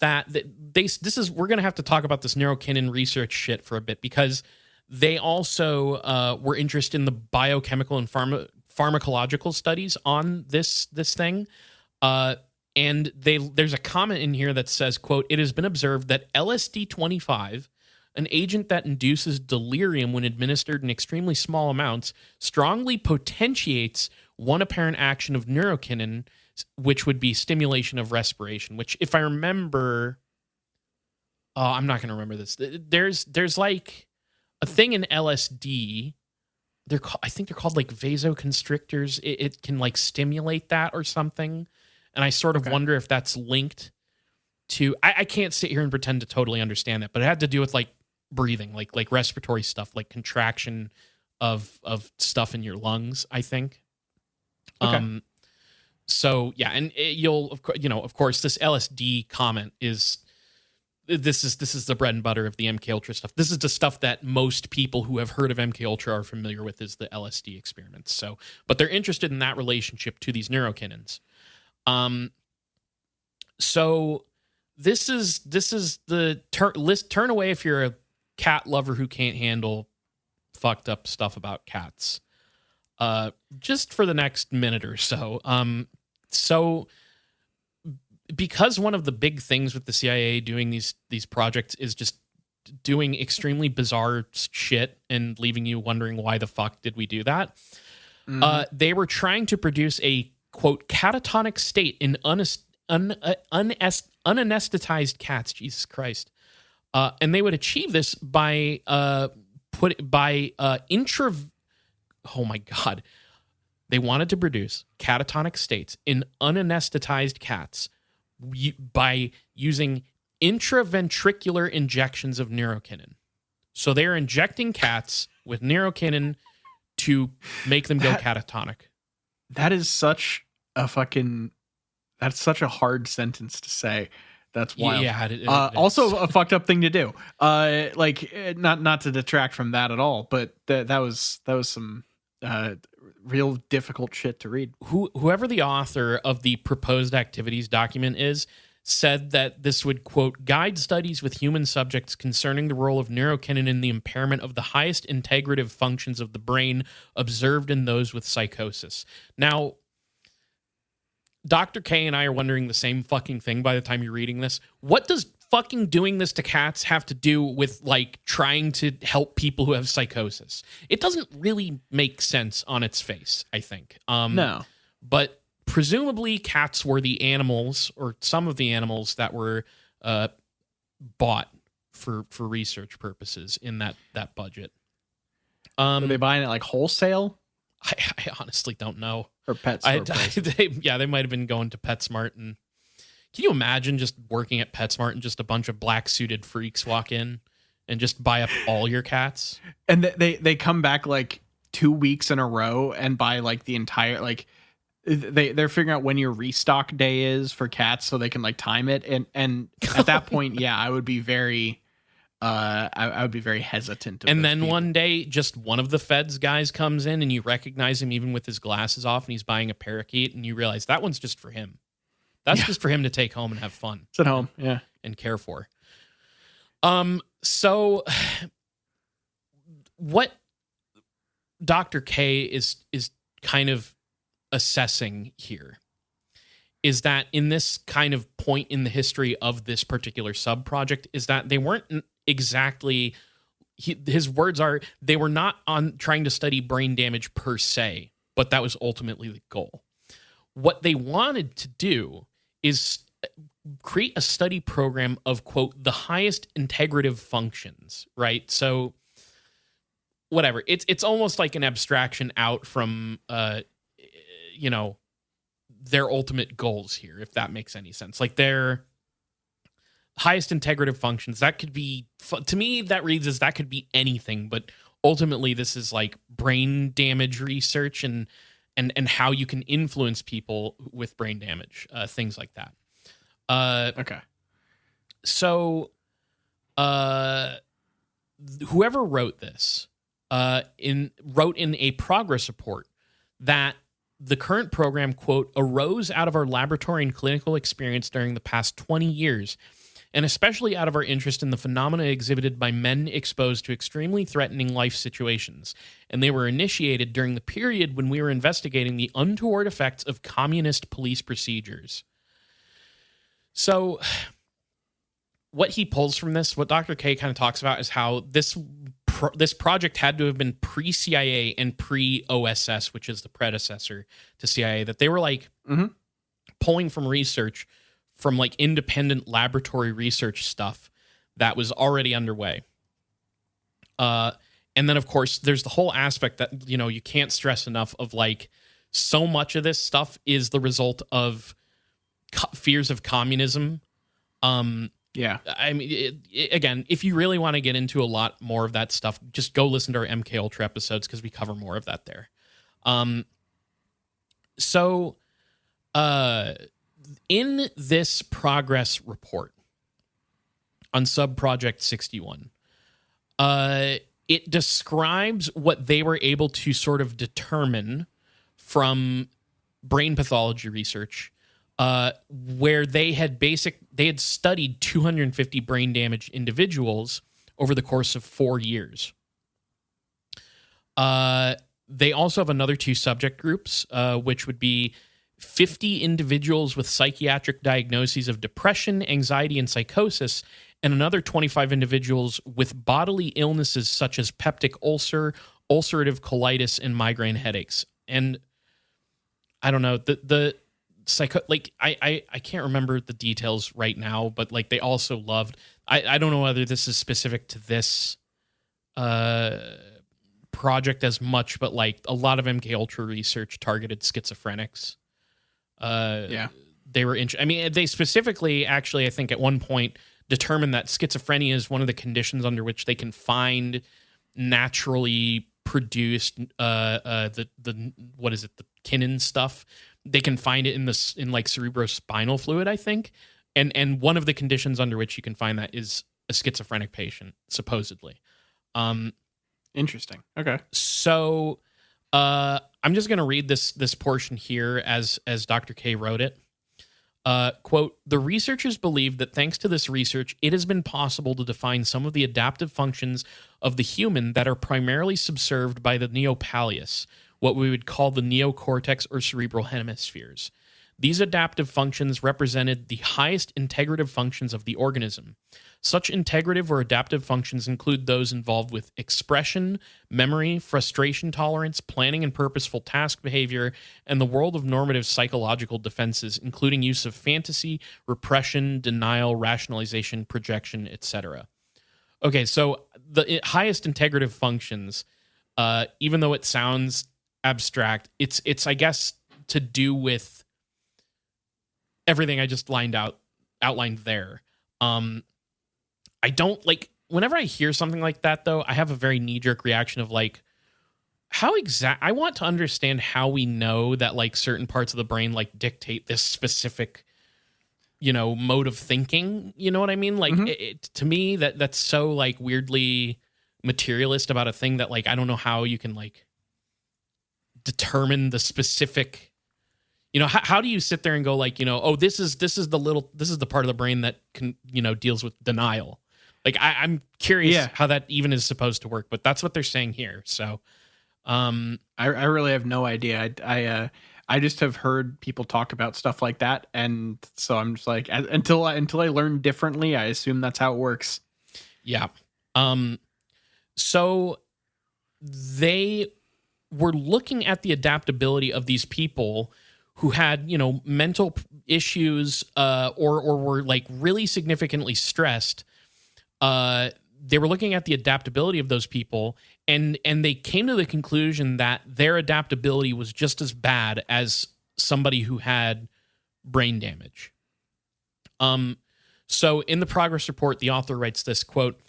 that, we're going to have to talk about this neurokinin research shit for a bit, because they also were interested in the biochemical and pharmacological studies on this thing. And there's a comment in here that says, quote, it has been observed that LSD-25, an agent that induces delirium when administered in extremely small amounts, strongly potentiates one apparent action of neurokinin, which would be stimulation of respiration, which, if I remember, Oh, I'm not going to remember this. There's like a thing in LSD. I think they're called like vasoconstrictors. It can like stimulate that or something. And I sort of wonder if that's linked to, I can't sit here and pretend to totally understand that, but it had to do with like breathing, like respiratory stuff, like contraction of stuff in your lungs, I think. Okay. So yeah, and of course, this LSD comment is this is the bread and butter of the MK Ultra stuff. This is the stuff that most people who have heard of MK Ultra are familiar with, is the LSD experiments. So, but they're interested in that relationship to these neurokinins. So this is the turn away if you're a cat lover who can't handle fucked up stuff about cats. Just for the next minute or so. So because one of the big things with the CIA doing these projects is just doing extremely bizarre shit and leaving you wondering why the fuck did we do that? They were trying to produce a quote catatonic state in unanesthetized cats. Jesus Christ. And they would achieve this by oh my God. They wanted to produce catatonic states in unanesthetized cats by using intraventricular injections of neurokinin. So they're injecting cats with neurokinin to make them go catatonic. That is such a that's such a hard sentence to say. That's wild. Yeah. Also a fucked up thing to do. Not to detract from that at all, but that was some real difficult shit to read. Whoever the author of the proposed activities document is said that this would, quote, guide studies with human subjects concerning the role of neurokinin in the impairment of the highest integrative functions of the brain observed in those with psychosis. Now, Dr. K and I are wondering the same fucking thing by the time you're reading this. What does fucking doing this to cats have to do with like trying to help people who have psychosis? It doesn't really make sense on its face, I think. No. But presumably cats were the animals, or some of the animals that were bought for research purposes in that budget. Were they buying it like wholesale? I honestly don't know. Or PetSmart. They might have been going to PetSmart. And can you imagine just working at PetSmart and just a bunch of black suited freaks walk in and just buy up all your cats? And they come back like 2 weeks in a row and buy like the entire, like they're figuring out when your restock day is for cats so they can like time it. And at that point, yeah, I would be very I would be very hesitant. And then people. One day, just one of the Feds guys comes in and you recognize him even with his glasses off and he's buying a parakeet and you realize that one's just for him. That's just for him to take home and have fun. It's at home, yeah. And care for. So what Dr. K is kind of assessing here is that in this kind of point in the history of this particular sub-project is that they weren't exactly, his words are, they were not on trying to study brain damage per se, but that was ultimately the goal. What they wanted to do is create a study program of, quote, the highest integrative functions, right? So whatever, it's almost like an abstraction out from, their ultimate goals here, if that makes any sense. Like their highest integrative functions, that could be, to me, that reads as that could be anything, but ultimately this is like brain damage research and how you can influence people with brain damage, things like that. Okay. So, whoever wrote this, wrote in a progress report that the current program, quote, arose out of our laboratory and clinical experience during the past 20 years, and especially out of our interest in the phenomena exhibited by men exposed to extremely threatening life situations. And they were initiated during the period when we were investigating the untoward effects of communist police procedures. So what he pulls from this, what Dr. K kind of talks about is how this project had to have been pre-CIA and pre-OSS, which is the predecessor to CIA, that they were like pulling from research, from like independent laboratory research stuff that was already underway. And then, of course, there's the whole aspect that, you can't stress enough of, like, so much of this stuff is the result of fears of communism. Yeah. I mean, again, if you really want to get into a lot more of that stuff, just go listen to our MK Ultra episodes because we cover more of that there. So, in this progress report on subproject 61, it describes what they were able to sort of determine from brain pathology research, where they had studied 250 brain damaged individuals over the course of 4 years. They also have another 2 subject groups, which would be 50 individuals with psychiatric diagnoses of depression, anxiety, and psychosis, and another 25 individuals with bodily illnesses such as peptic ulcer, ulcerative colitis, and migraine headaches. And I don't know, I can't remember the details right now, but like they also loved, I don't know whether this is specific to this project as much, but like a lot of MK Ultra research targeted schizophrenics. They were they specifically, actually, I think at one point determined that schizophrenia is one of the conditions under which they can find naturally produced the what is it, the kinin stuff. They can find it in like cerebrospinal fluid, I think, and one of the conditions under which you can find that is a schizophrenic patient, supposedly. Interesting. Okay. So I'm just going to read this portion here as Dr. K wrote it. Quote, the researchers believe that thanks to this research, it has been possible to define some of the adaptive functions of the human that are primarily subserved by the neopalleus, what we would call the neocortex or cerebral hemispheres. These adaptive functions represented the highest integrative functions of the organism. Such integrative or adaptive functions include those involved with expression, memory, frustration tolerance, planning and purposeful task behavior, and the world of normative psychological defenses, including use of fantasy, repression, denial, rationalization, projection, etc. Okay, so the highest integrative functions, even though it sounds abstract, it's I guess to do with everything I just outlined there. I don't like, whenever I hear something like that, though, I have a very knee-jerk reaction of like, I want to understand how we know that like certain parts of the brain like dictate this specific, mode of thinking. You know what I mean? Like, to me, that's so like weirdly materialist about a thing that like I don't know how you can like determine the specific. How do you sit there and go like, this is the part of the brain that can, deals with denial. Like I'm curious how that even is supposed to work, but that's what they're saying here. So, I really have no idea. I just have heard people talk about stuff like that, and so I'm just like, until I learn differently, I assume that's how it works. Yeah. So they were looking at the adaptability of these people who had, mental issues, or were like really significantly stressed. They were looking at the adaptability of those people, and they came to the conclusion that their adaptability was just as bad as somebody who had brain damage. So in the progress report, the author writes this, quote,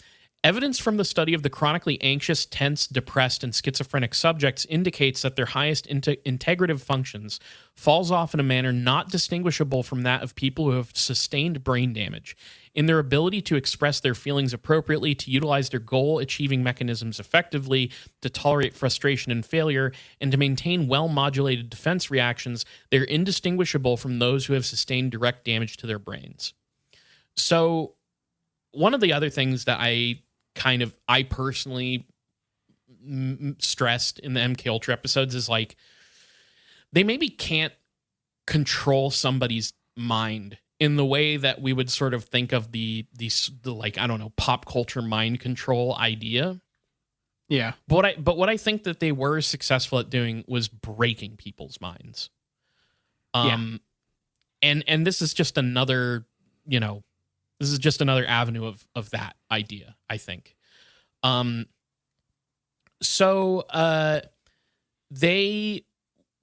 evidence from the study of the chronically anxious, tense, depressed, and schizophrenic subjects indicates that their highest integrative functions falls off in a manner not distinguishable from that of people who have sustained brain damage. In their ability to express their feelings appropriately, to utilize their goal-achieving mechanisms effectively, to tolerate frustration and failure, and to maintain well-modulated defense reactions, they're indistinguishable from those who have sustained direct damage to their brains. So, one of the other things that I personally stressed in the MK Ultra episodes is like, they maybe can't control somebody's mind in the way that we would sort of think of the like, I don't know, pop culture mind control idea. Yeah. But what I think that they were successful at doing was breaking people's minds. And this is just another, This is just another avenue of that idea, I think.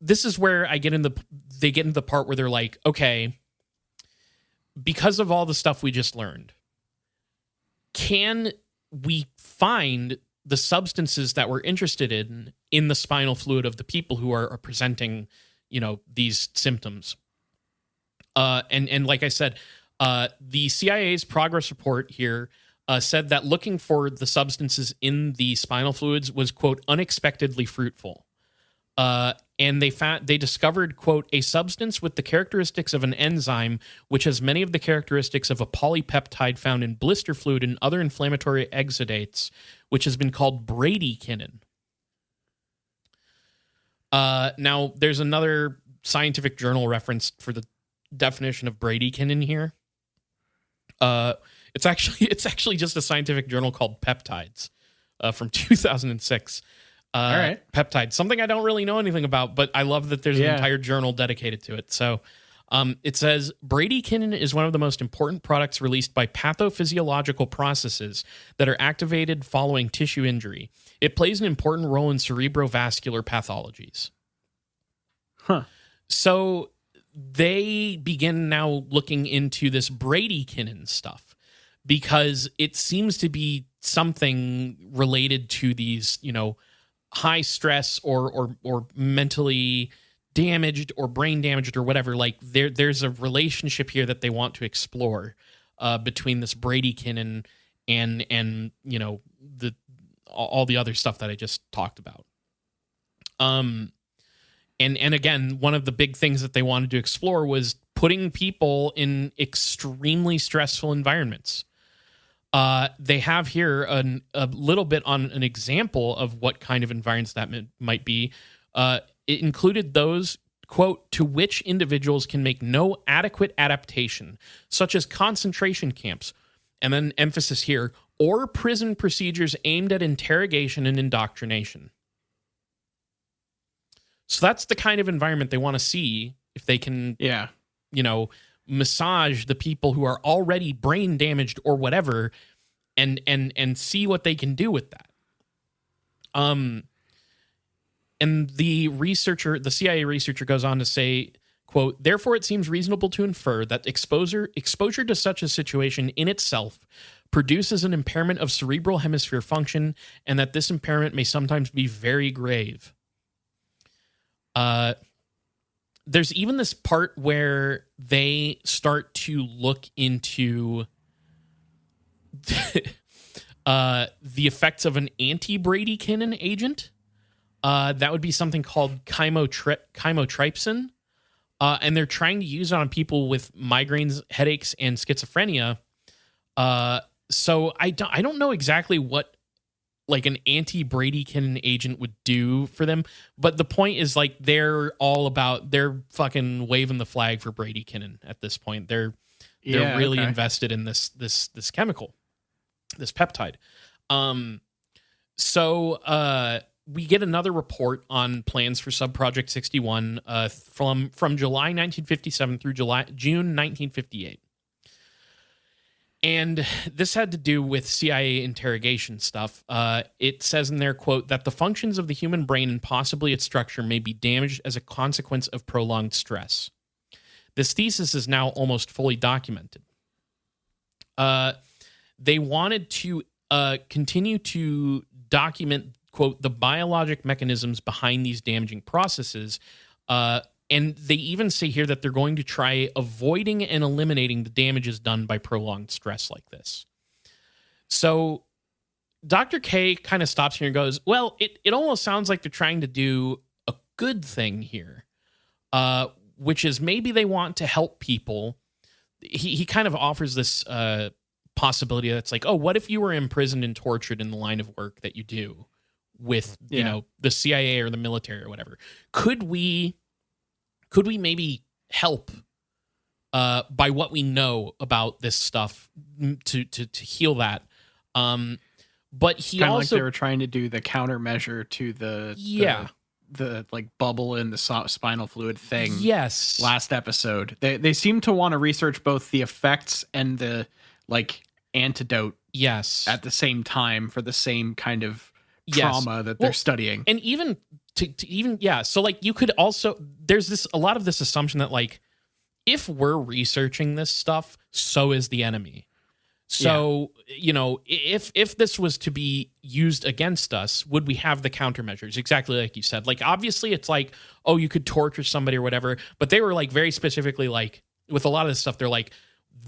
This is where they get into the part where they're like, okay, because of all the stuff we just learned, can we find the substances that we're interested in the spinal fluid of the people who are presenting, these symptoms? And like I said, the CIA's progress report here said that looking for the substances in the spinal fluids was, quote, unexpectedly fruitful. And they discovered, quote, a substance with the characteristics of an enzyme, which has many of the characteristics of a polypeptide found in blister fluid and other inflammatory exudates, which has been called bradykinin. Now, there's another scientific journal reference for the definition of bradykinin here. It's actually just a scientific journal called Peptides from 2006. All right. Peptide, something I don't really know anything about, but I love that there's an entire journal dedicated to it. So it says, bradykinin is one of the most important products released by pathophysiological processes that are activated following tissue injury. It plays an important role in cerebrovascular pathologies. Huh. So they begin now looking into this bradykinin stuff because it seems to be something related to these, high stress or mentally damaged or brain damaged or whatever. Like there's a relationship here that they want to explore between this bradykinin and all the other stuff that I just talked about. And again, one of the big things that they wanted to explore was putting people in extremely stressful environments. They have here a little bit on an example of what kind of environments that might be. It included those, quote, to which individuals can make no adequate adaptation, such as concentration camps, and then emphasis here, or prison procedures aimed at interrogation and indoctrination. So that's the kind of environment they want to see if they can, massage the people who are already brain damaged or whatever and see what they can do with that. And the CIA researcher goes on to say, quote, therefore it seems reasonable to infer that exposure to such a situation in itself produces an impairment of cerebral hemisphere function, and that this impairment may sometimes be very grave. There's even this part where they start to look into the effects of an anti-bradykinin agent. That would be something called chymotrypsin. And they're trying to use it on people with migraines, headaches, and schizophrenia. So I don't know exactly what like an anti-bradykinin agent would do for them, but the point is like they're fucking waving the flag for bradykinin at this point. They're really invested in this chemical, this peptide. So we get another report on plans for subproject 61 from July 1957 through June 1958. And this had to do with CIA interrogation stuff. It says in there, quote, that the functions of the human brain and possibly its structure may be damaged as a consequence of prolonged stress. This thesis is now almost fully documented. They wanted to continue to document, quote, the biologic mechanisms behind these damaging processes. And they even say here that they're going to try avoiding and eliminating the damages done by prolonged stress like this. So Dr. K kind of stops here and goes, well, it almost sounds like they're trying to do a good thing here, which is maybe they want to help people. He kind of offers this possibility that's like, oh, what if you were imprisoned and tortured in the line of work that you do with, the CIA or the military or whatever? Could we maybe help by what we know about this stuff to heal that? But he kind of also like they were trying to do the countermeasure to the like bubble in the spinal fluid thing. Yes. Last episode, they seem to want to research both the effects and the like antidote yes at the same time for the same kind of trauma that they're studying. And even to even so like you could also, there's a lot of this assumption that like if we're researching this stuff, so is the enemy. So, if this was to be used against us, would we have the countermeasures? Exactly like you said. Like, obviously, it's like, oh, you could torture somebody or whatever. But they were like very specifically like, with a lot of this stuff, they're like,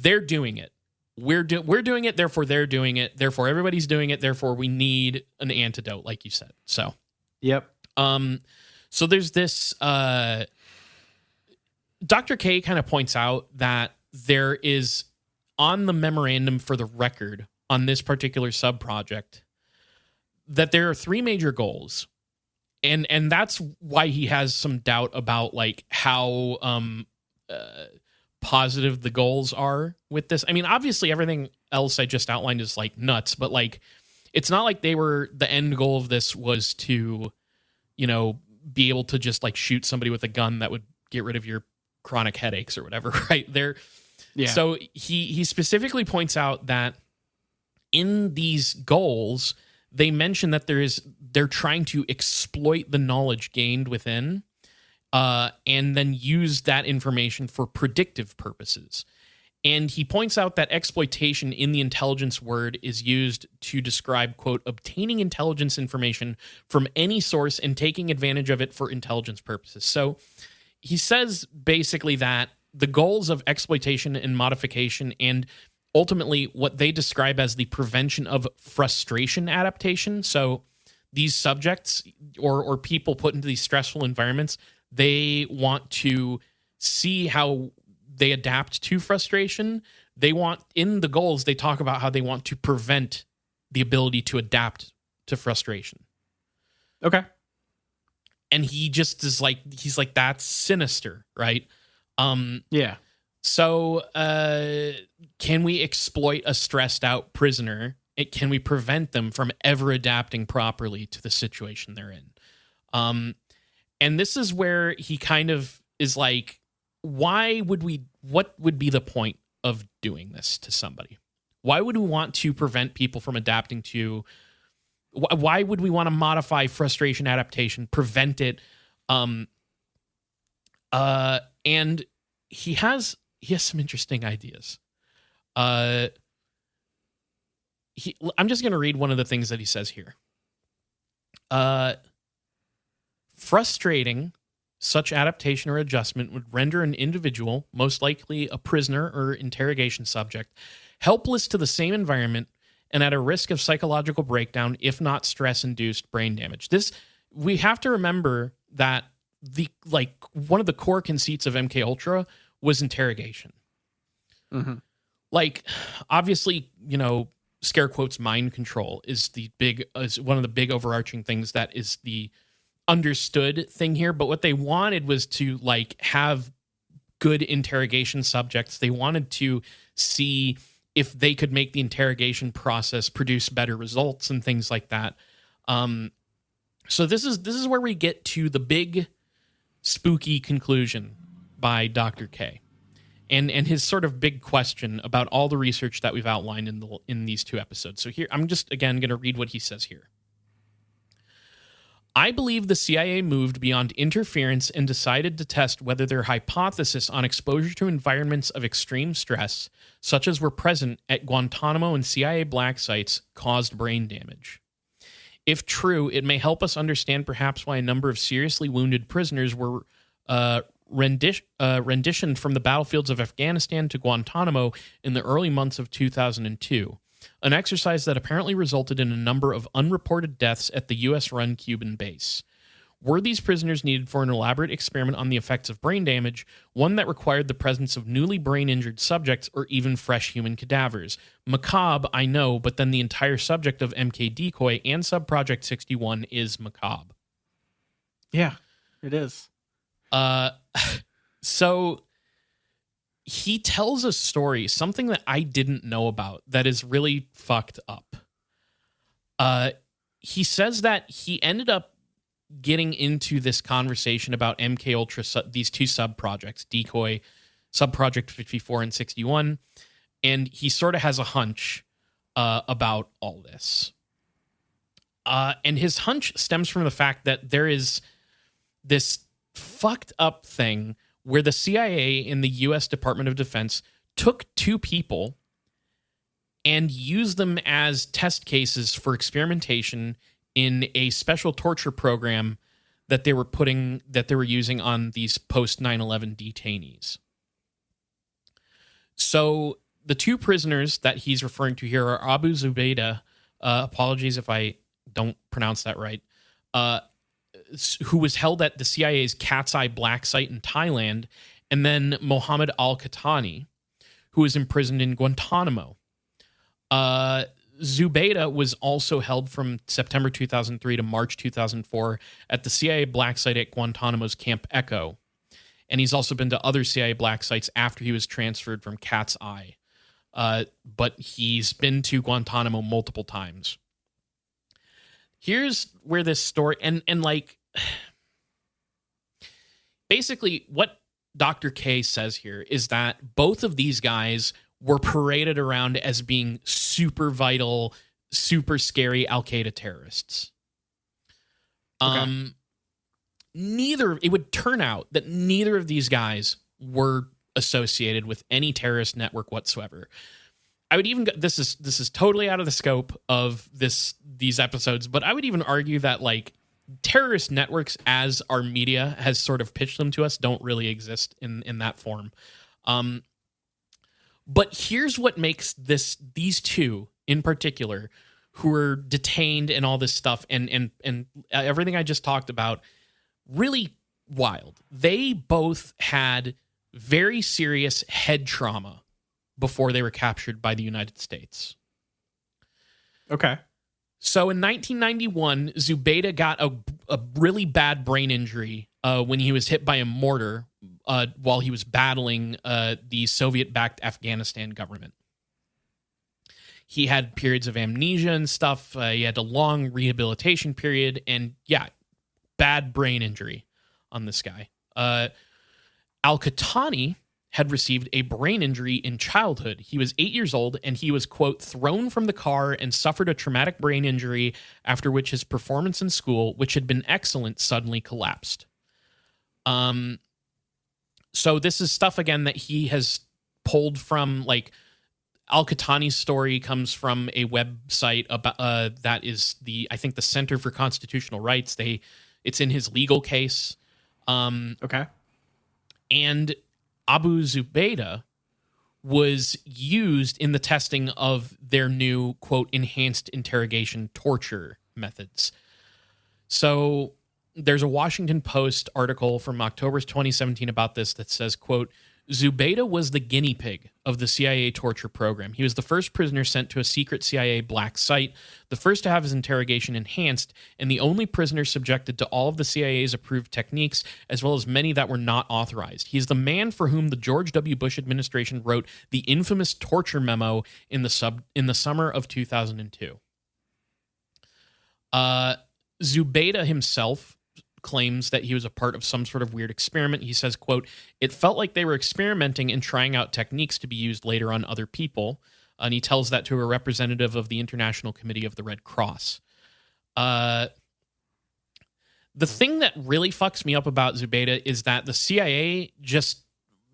they're doing it. We're doing it. Therefore, they're doing it. Therefore, everybody's doing it. Therefore, we need an antidote, like you said. So, yep. So there's this. Dr. K kind of points out that there is, on the memorandum for the record on this particular subproject, that there are 3 major goals. And that's why he has some doubt about like how positive the goals are with this. I mean, obviously everything else I just outlined is like nuts, but like it's not like the end goal of this was to, be able to just like shoot somebody with a gun that would get rid of your chronic headaches or whatever, right? Yeah. So he specifically points out that in these goals, they mention that they're trying to exploit the knowledge gained within, and then use that information for predictive purposes. And he points out that exploitation in the intelligence word is used to describe, quote, obtaining intelligence information from any source and taking advantage of it for intelligence purposes. So he says basically that the goals of exploitation and modification, and ultimately what they describe as the prevention of frustration adaptation. So these subjects or people put into these stressful environments, they want to see how they adapt to frustration. In the goals, they talk about how they want to prevent the ability to adapt to frustration. Okay. And he just is like, he's like, that's sinister, right? Yeah. So, can we exploit a stressed out prisoner? Can we prevent them from ever adapting properly to the situation they're in? And this is where he kind of is like, what would be the point of doing this to somebody? Why would we want to prevent people from adapting to, why would we want to modify frustration adaptation, prevent it? And he has some interesting ideas. I'm just going to read one of the things that he says here. Frustrating such adaptation or adjustment would render an individual, most likely a prisoner or interrogation subject, helpless to the same environment and at a risk of psychological breakdown, if not stress-induced brain damage. We have to remember that one of the core conceits of MK Ultra was interrogation. Mm-hmm. Like, obviously, scare quotes, mind control is one of the big overarching things that is the understood thing here. But what they wanted was to like have good interrogation subjects. They wanted to see if they could make the interrogation process produce better results and things like that. So this is where we get to the big spooky conclusion by Dr. K, and his sort of big question about all the research that we've outlined in these 2 episodes. So here, I'm just again going to read what he says here. I believe the CIA moved beyond interference and decided to test whether their hypothesis on exposure to environments of extreme stress, such as were present at Guantanamo and CIA black sites, caused brain damage. If true, it may help us understand perhaps why a number of seriously wounded prisoners were renditioned from the battlefields of Afghanistan to Guantanamo in the early months of 2002. An exercise that apparently resulted in a number of unreported deaths at the U.S.-run Cuban base. Were these prisoners needed for an elaborate experiment on the effects of brain damage, one that required the presence of newly brain-injured subjects or even fresh human cadavers? Macabre, I know, but then the entire subject of MK-DECOY and Subproject 61 is macabre. Yeah, it is. So he tells a story, something that I didn't know about, that is really fucked up. He says that he ended up getting into this conversation about MK Ultra, these 2 subprojects, Decoy, Subproject 54 and 61, and he sort of has a hunch about all this. And his hunch stems from the fact that there is this fucked up thing where the CIA and the U.S. Department of Defense took two people and used them as test cases for experimentation in a special torture program that they were using on these post 9/11 detainees. So the two prisoners that he's referring to here are Abu Zubaydah, apologies if I don't pronounce that right, who was held at the CIA's Cat's Eye Black site in Thailand, and then Mohammed al-Qahtani, who was imprisoned in Guantanamo. Zubaydah was also held from September 2003 to March 2004 at the CIA Black site at Guantanamo's Camp Echo. And he's also been to other CIA Black sites after he was transferred from Cat's Eye. But he's been to Guantanamo multiple times. Here's where this story, and like, basically what Dr. K says here is that both of these guys were paraded around as being super vital, super scary Al-Qaeda terrorists. Okay. It would turn out that neither of these guys were associated with any terrorist network whatsoever. I would even go, this is totally out of the scope of these episodes, but I would even argue that like terrorist networks, as our media has sort of pitched them to us, don't really exist in that form. But here's what makes these two in particular, who are detained and all this stuff and everything I just talked about, really wild. They both had very serious head trauma before they were captured by the United States. Okay. So in 1991, Zubaydah got a really bad brain injury when he was hit by a mortar while he was battling the Soviet-backed Afghanistan government. He had periods of amnesia and stuff. He had a long rehabilitation period, and yeah, bad brain injury on this guy. Al-Qahtani had received a brain injury in childhood. He was 8 years old, and he was, quote, thrown from the car and suffered a traumatic brain injury, after which his performance in school, which had been excellent, suddenly collapsed. So this is stuff, again, that he has pulled from, like, Al-Qahtani's story comes from a website about that is I think the Center for Constitutional Rights. It's in his legal case. Okay. And Abu Zubaydah was used in the testing of their new, quote, enhanced interrogation torture methods. So there's a Washington Post article from October 2017 about this that says, quote, Zubaydah was the guinea pig of the CIA torture program. He was the first prisoner sent to a secret CIA black site, the first to have his interrogation enhanced, and the only prisoner subjected to all of the CIA's approved techniques, as well as many that were not authorized. He's the man for whom the George W. Bush administration wrote the infamous torture memo in the summer of 2002. Zubaydah himself claims that he was a part of some sort of weird experiment. He says, quote, it felt like they were experimenting and trying out techniques to be used later on other people. And he tells that to a representative of the International Committee of the Red Cross. The thing that really fucks me up about Zubaydah is that the CIA just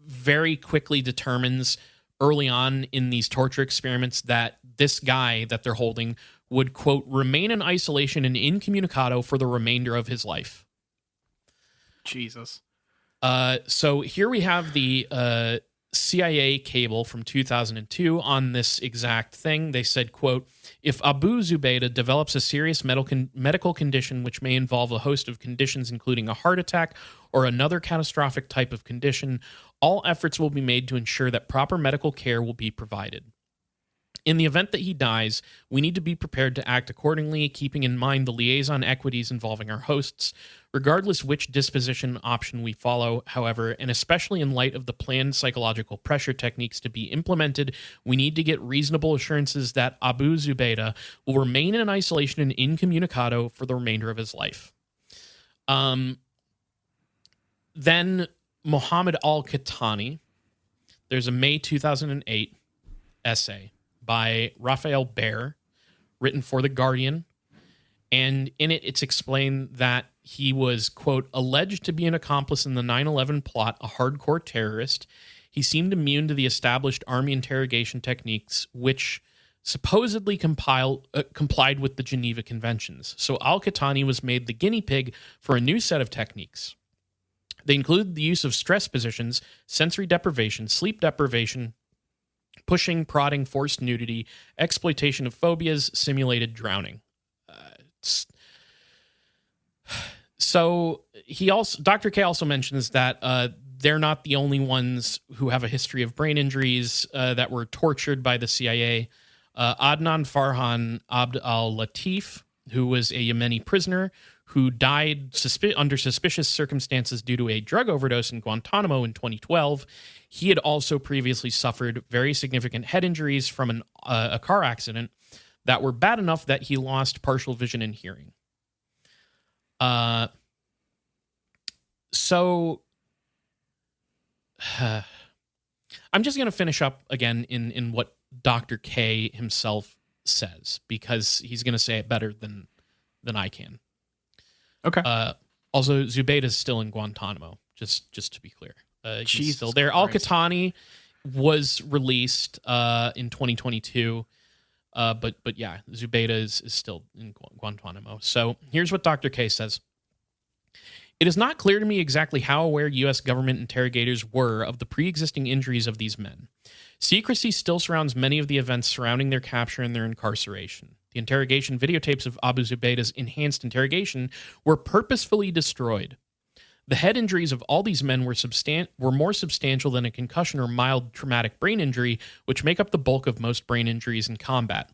very quickly determines early on in these torture experiments that this guy that they're holding would, quote, remain in isolation and incommunicado for the remainder of his life. Jesus. So here we have the CIA cable from 2002 on this exact thing. They said, quote, if Abu Zubaydah develops a serious medical condition which may involve a host of conditions including a heart attack or another catastrophic type of condition, all efforts will be made to ensure that proper medical care will be provided. In the event that he dies, we need to be prepared to act accordingly, keeping in mind the liaison equities involving our hosts. Regardless which disposition option we follow, however, and especially in light of the planned psychological pressure techniques to be implemented, we need to get reasonable assurances that Abu Zubaydah will remain in isolation and incommunicado for the remainder of his life. Then Mohammed al-Qahtani, there's a May 2008 essay by Raphael Baer, written for The Guardian. And in it, it's explained that he was, quote, alleged to be an accomplice in the 9/11 plot, a hardcore terrorist. He seemed immune to the established army interrogation techniques, which supposedly complied with the Geneva Conventions. So al-Qahtani was made the guinea pig for a new set of techniques. They include the use of stress positions, sensory deprivation, sleep deprivation, pushing, prodding, forced nudity, exploitation of phobias, simulated drowning. So Dr. K also mentions that they're not the only ones who have a history of brain injuries that were tortured by the CIA. Adnan Farhan Abd al-Latif, who was a Yemeni prisoner who died under suspicious circumstances due to a drug overdose in Guantanamo in 2012. He had also previously suffered very significant head injuries from a car accident that were bad enough that he lost partial vision and hearing. So I'm just going to finish up again in what Dr. K himself says, because he's going to say it better than I can. Okay. Also, Zubaydah is still in Guantanamo, just to be clear. He's still there. Al-Qahtani was released in 2022. But yeah, Zubaydah is still in Guantanamo. So here's what Dr. K says. It is not clear to me exactly how aware U.S. government interrogators were of the pre-existing injuries of these men. Secrecy still surrounds many of the events surrounding their capture and their incarceration. The interrogation videotapes of Abu Zubaydah's enhanced interrogation were purposefully destroyed. The head injuries of all these men were more substantial than a concussion or mild traumatic brain injury, which make up the bulk of most brain injuries in combat.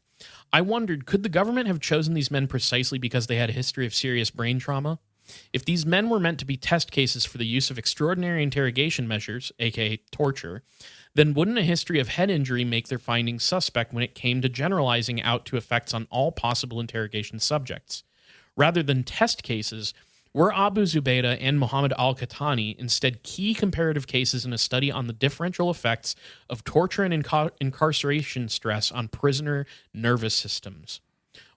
I wondered, could the government have chosen these men precisely because they had a history of serious brain trauma? If these men were meant to be test cases for the use of extraordinary interrogation measures, aka torture, then wouldn't a history of head injury make their findings suspect when it came to generalizing out to effects on all possible interrogation subjects? Rather than test cases, were Abu Zubaydah and Mohammed al-Qahtani instead key comparative cases in a study on the differential effects of torture and incarceration stress on prisoner nervous systems?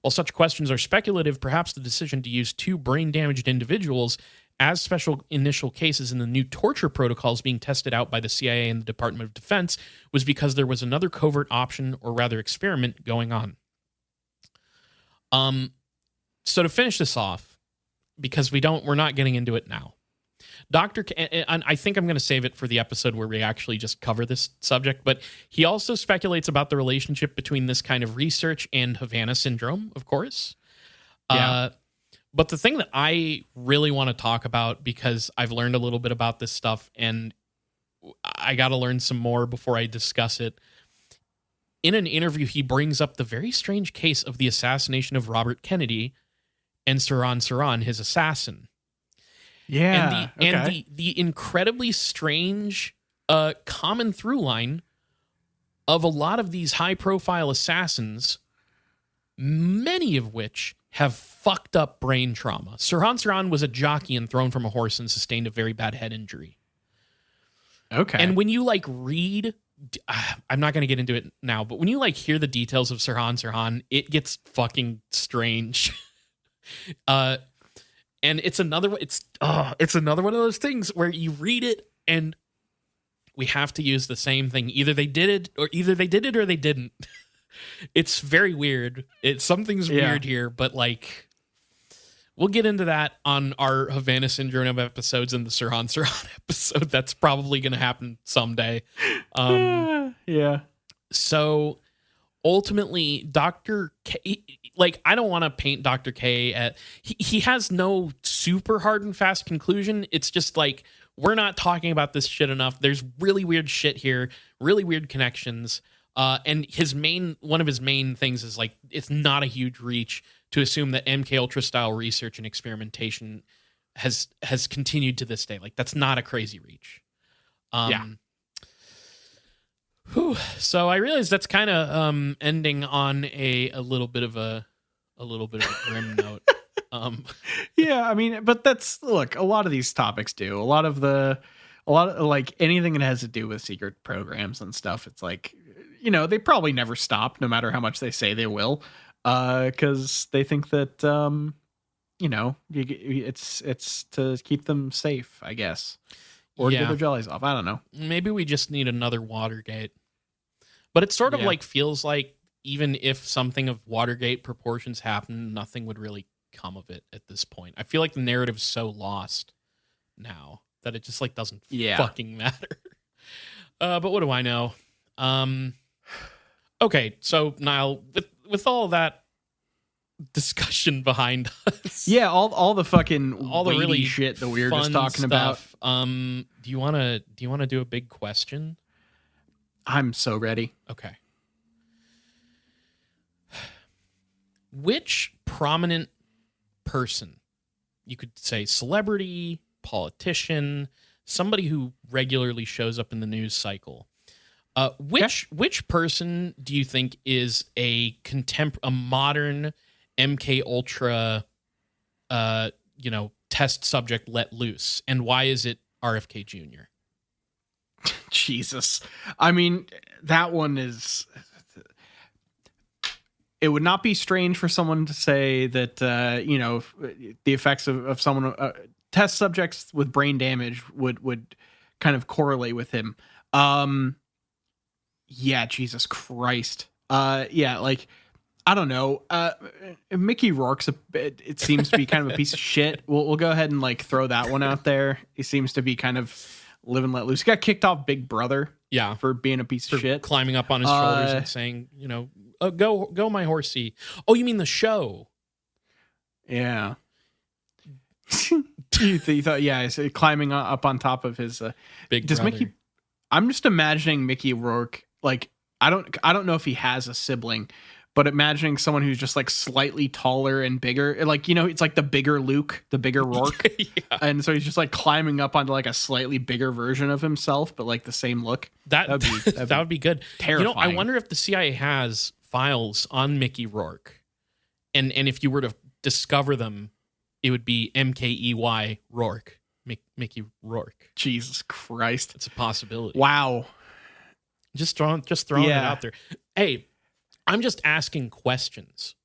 While such questions are speculative, perhaps the decision to use two brain-damaged individuals as special initial cases in the new torture protocols being tested out by the CIA and the Department of Defense was because there was another covert option, or rather experiment, going on. So to finish this off, because we're not getting into it now, Dr. K, and I think I'm going to save it for the episode where we actually just cover this subject, but he also speculates about the relationship between this kind of research and Havana syndrome, of course. Yeah. But the thing that I really want to talk about, because I've learned a little bit about this stuff and I got to learn some more before I discuss it. In an interview, he brings up the very strange case of the assassination of Robert Kennedy and Sirhan, his assassin. Yeah. And the incredibly strange common through line of a lot of these high profile assassins, many of which have fucked up brain trauma. Sirhan was a jockey and thrown from a horse and sustained a very bad head injury. Okay. And when you read, I'm not going to get into it now, but when you hear the details of Sirhan, it gets fucking strange. And it's another one of those things where you read it and we have to use the same thing. Either they did it or they didn't. It's very weird. Something's weird here, but we'll get into that on our Havana Syndrome episodes and the Sirhan episode. That's probably going to happen someday. Yeah. So ultimately, Dr. K, I don't want to paint Dr. K at, he has no super hard and fast conclusion. It's just we're not talking about this shit enough. There's really weird shit here, really weird connections. And one of his main things is it's not a huge reach to assume that MK Ultra style research and experimentation has continued to this day. That's not a crazy reach. Yeah. Whew. So I realize that's kind of ending on a little bit of a grim note. Yeah, I mean, but look, a lot of these topics do. A lot of anything that has to do with secret programs and stuff, it's they probably never stop, no matter how much they say they will, because they think that it's to keep them safe, I guess, or to get their jellies off. I don't know. Maybe we just need another Watergate. But it sort of like feels like even if something of Watergate proportions happened, nothing would really come of it at this point. I feel like the narrative's so lost now that it just like doesn't fucking matter. But what do I know? Okay, so Niall, with all that discussion behind us, all the fucking all the really shit that we were just talking about. Do you want to do a big question? I'm so ready. Okay. Which prominent person, you could say celebrity, politician, somebody who regularly shows up in the news cycle, which person do you think is a modern MK Ultra test subject let loose, and why is it RFK Jr.? Jesus. I mean, that one is... It would not be strange for someone to say that, the effects of someone... test subjects with brain damage would kind of correlate with him. Jesus Christ. Like, I don't know. Mickey Rourke's it seems to be kind of a piece of shit. We'll go ahead and like throw that one out there. He seems to be kind of live and let loose. He got kicked off Big Brother. Yeah. For being a piece of shit. Climbing up on his shoulders and saying, go my horsey. Oh, you mean the show? Yeah. you thought, he's climbing up on top of his Big Brother. Mickey... I'm just imagining Mickey Rourke, like, I don't know if he has a sibling, but imagining someone who's just like slightly taller and bigger, like, it's like the bigger Luke, the bigger Rourke. Yeah. And so he's just like climbing up onto like a slightly bigger version of himself, but like the same look. That would be good. Terrifying. I wonder if the CIA has files on Mickey Rourke, and if you were to discover them, it would be MKEY Rourke. Mickey Rourke. Jesus Christ. It's a possibility. Wow. Just throwing it out there. Hey, I'm just asking questions,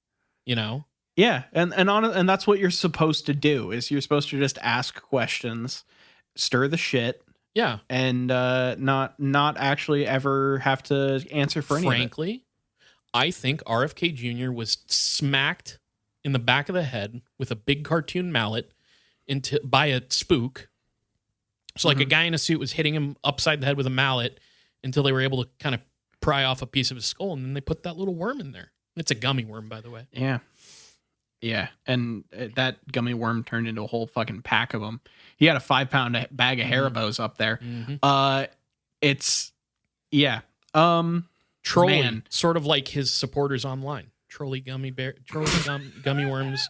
Yeah, and that's what you're supposed to do. Is you're supposed to just ask questions, stir the shit. Yeah. And not actually ever have to answer for anything. Frankly, I think RFK Jr. was smacked in the back of the head with a big cartoon mallet by a spook. So like a guy in a suit was hitting him upside the head with a mallet until they were able to kind of pry off a piece of his skull, and then they put that little worm in there. It's a gummy worm, by the way. Yeah. Yeah, and that gummy worm turned into a whole fucking pack of them. He had a 5-pound bag of Haribos up there. Mm-hmm. Trolling, man. Sort of like his supporters online. Trolling gummy worms,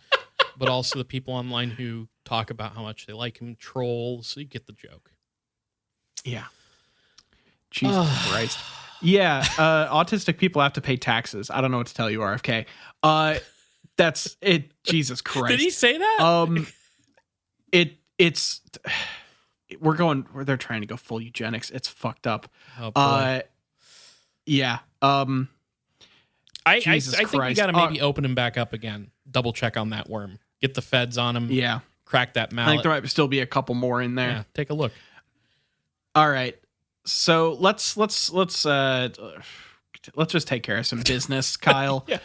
but also the people online who talk about how much they like him. Trolls, so you get the joke. Yeah. Jesus Christ. Yeah, autistic people have to pay taxes. I don't know what to tell you, RFK. That's it. Jesus Christ. Did he say that? They're trying to go full eugenics. It's fucked up. Oh, boy. Yeah. I think we got to maybe open him back up again. Double check on that worm. Get the feds on him. Yeah. Crack that mallet. I think there might still be a couple more in there. Yeah, take a look. All right. So let's just take care of some business, Kyle. Yeah.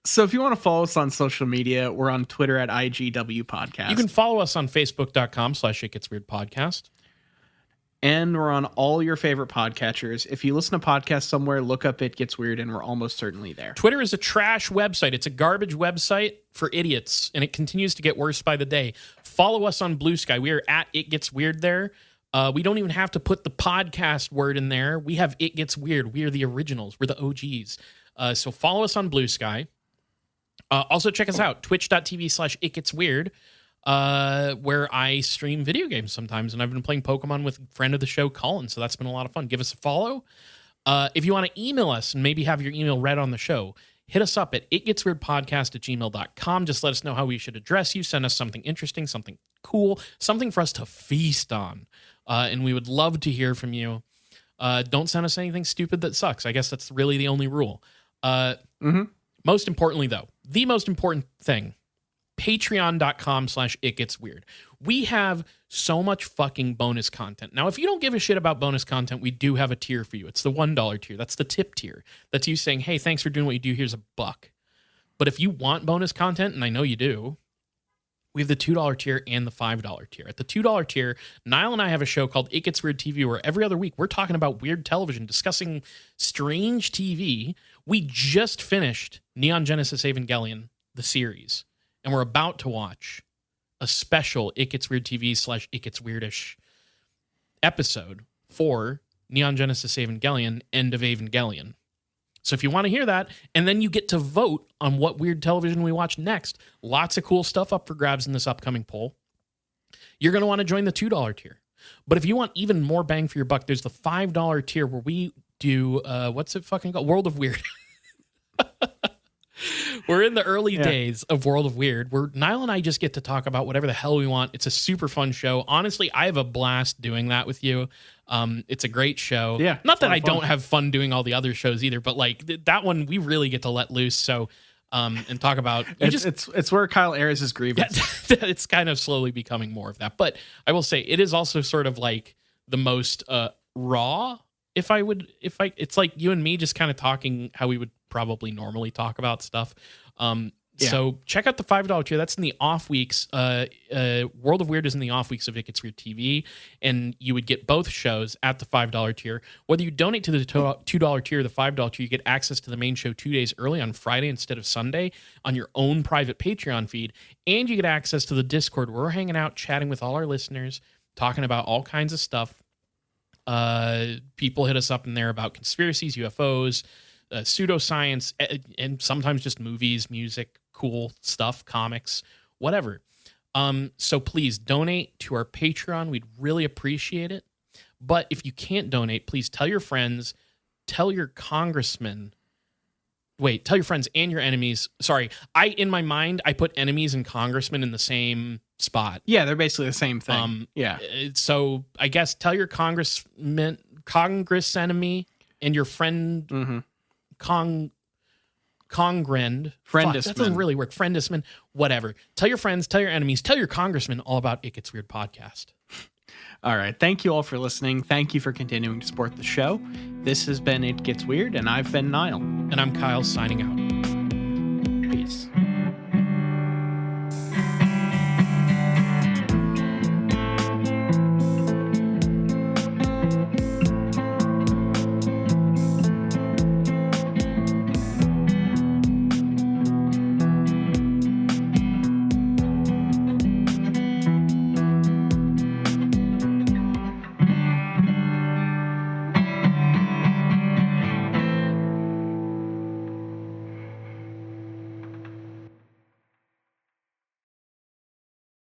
So if you want to follow us on social media, we're on Twitter at IGW Podcast. You can follow us on Facebook.com/ItGetsWeirdPodcast. And we're on all your favorite podcatchers. If you listen to podcasts somewhere, look up It Gets Weird, and we're almost certainly there. Twitter is a trash website. It's a garbage website for idiots, and it continues to get worse by the day. Follow us on Blue Sky. We are at It Gets Weird there. We don't even have to put the podcast word in there. We have It Gets Weird. We are the originals. We're the OGs. So follow us on Blue Sky. Also check us out, twitch.tv/itgetsweird, where I stream video games sometimes, and I've been playing Pokemon with friend of the show, Colin, so that's been a lot of fun. Give us a follow. If you want to email us and maybe have your email read on the show, hit us up at itgetsweirdpodcast@gmail.com. Just let us know how we should address you. Send us something interesting, something cool, something for us to feast on, and we would love to hear from you. Don't send us anything stupid that sucks. I guess that's really the only rule. Most importantly, though, the most important thing, patreon.com/itgetsweird. We have so much fucking bonus content. Now, if you don't give a shit about bonus content, we do have a tier for you. It's the $1 tier. That's the tip tier. That's you saying, hey, thanks for doing what you do. Here's $1. But if you want bonus content, and I know you do, we have the $2 tier and the $5 tier. At the $2 tier, Niall and I have a show called It Gets Weird TV, where every other week we're talking about weird television, discussing strange TV. We just finished Neon Genesis Evangelion, the series, and we're about to watch a special It Gets Weird TV / It Gets Weirdish episode for Neon Genesis Evangelion, End of Evangelion. So if you want to hear that, and then you get to vote on what weird television we watch next, lots of cool stuff up for grabs in this upcoming poll, you're going to want to join the $2 tier. But if you want even more bang for your buck, there's the $5 tier where we do, what's it fucking called? World of Weird. We're in the early days of World of Weird, where Niall and I just get to talk about whatever the hell we want. It's a super fun show. Honestly, I have a blast doing that with you. It's a great show. Yeah, not that I don't have fun doing all the other shows either, but like that one, we really get to let loose. So, and talk about it's where Kyle airs his grievance. Yeah, it's kind of slowly becoming more of that. But I will say it is also sort of like the most raw. It's like you and me just kind of talking how we would probably normally talk about stuff. So check out the $5 tier. That's in the off weeks. World of Weird is in the off weeks of It Gets Weird TV, and you would get both shows at the $5 tier. Whether you donate to the $2 tier or the $5 tier, you get access to the main show 2 days early on Friday instead of Sunday on your own private Patreon feed, and you get access to the Discord where we're hanging out, chatting with all our listeners, talking about all kinds of stuff. People hit us up in there about conspiracies, UFOs, pseudoscience, and sometimes just movies, music, cool stuff, comics, whatever. So please donate to our Patreon. We'd really appreciate it. But if you can't donate, please tell your friends, tell your congressman. Wait, tell your friends and your enemies. Sorry, in my mind, I put enemies and congressmen in the same spot. Yeah, they're basically the same thing. So I guess tell your congress enemy and your friend Friendisman. That doesn't really work. Friendisman, whatever. Tell your friends, tell your enemies, tell your congressman all about It Gets Weird podcast. All right. Thank you all for listening. Thank you for continuing to support the show. This has been It Gets Weird, and I've been Niall. And I'm Kyle, signing out.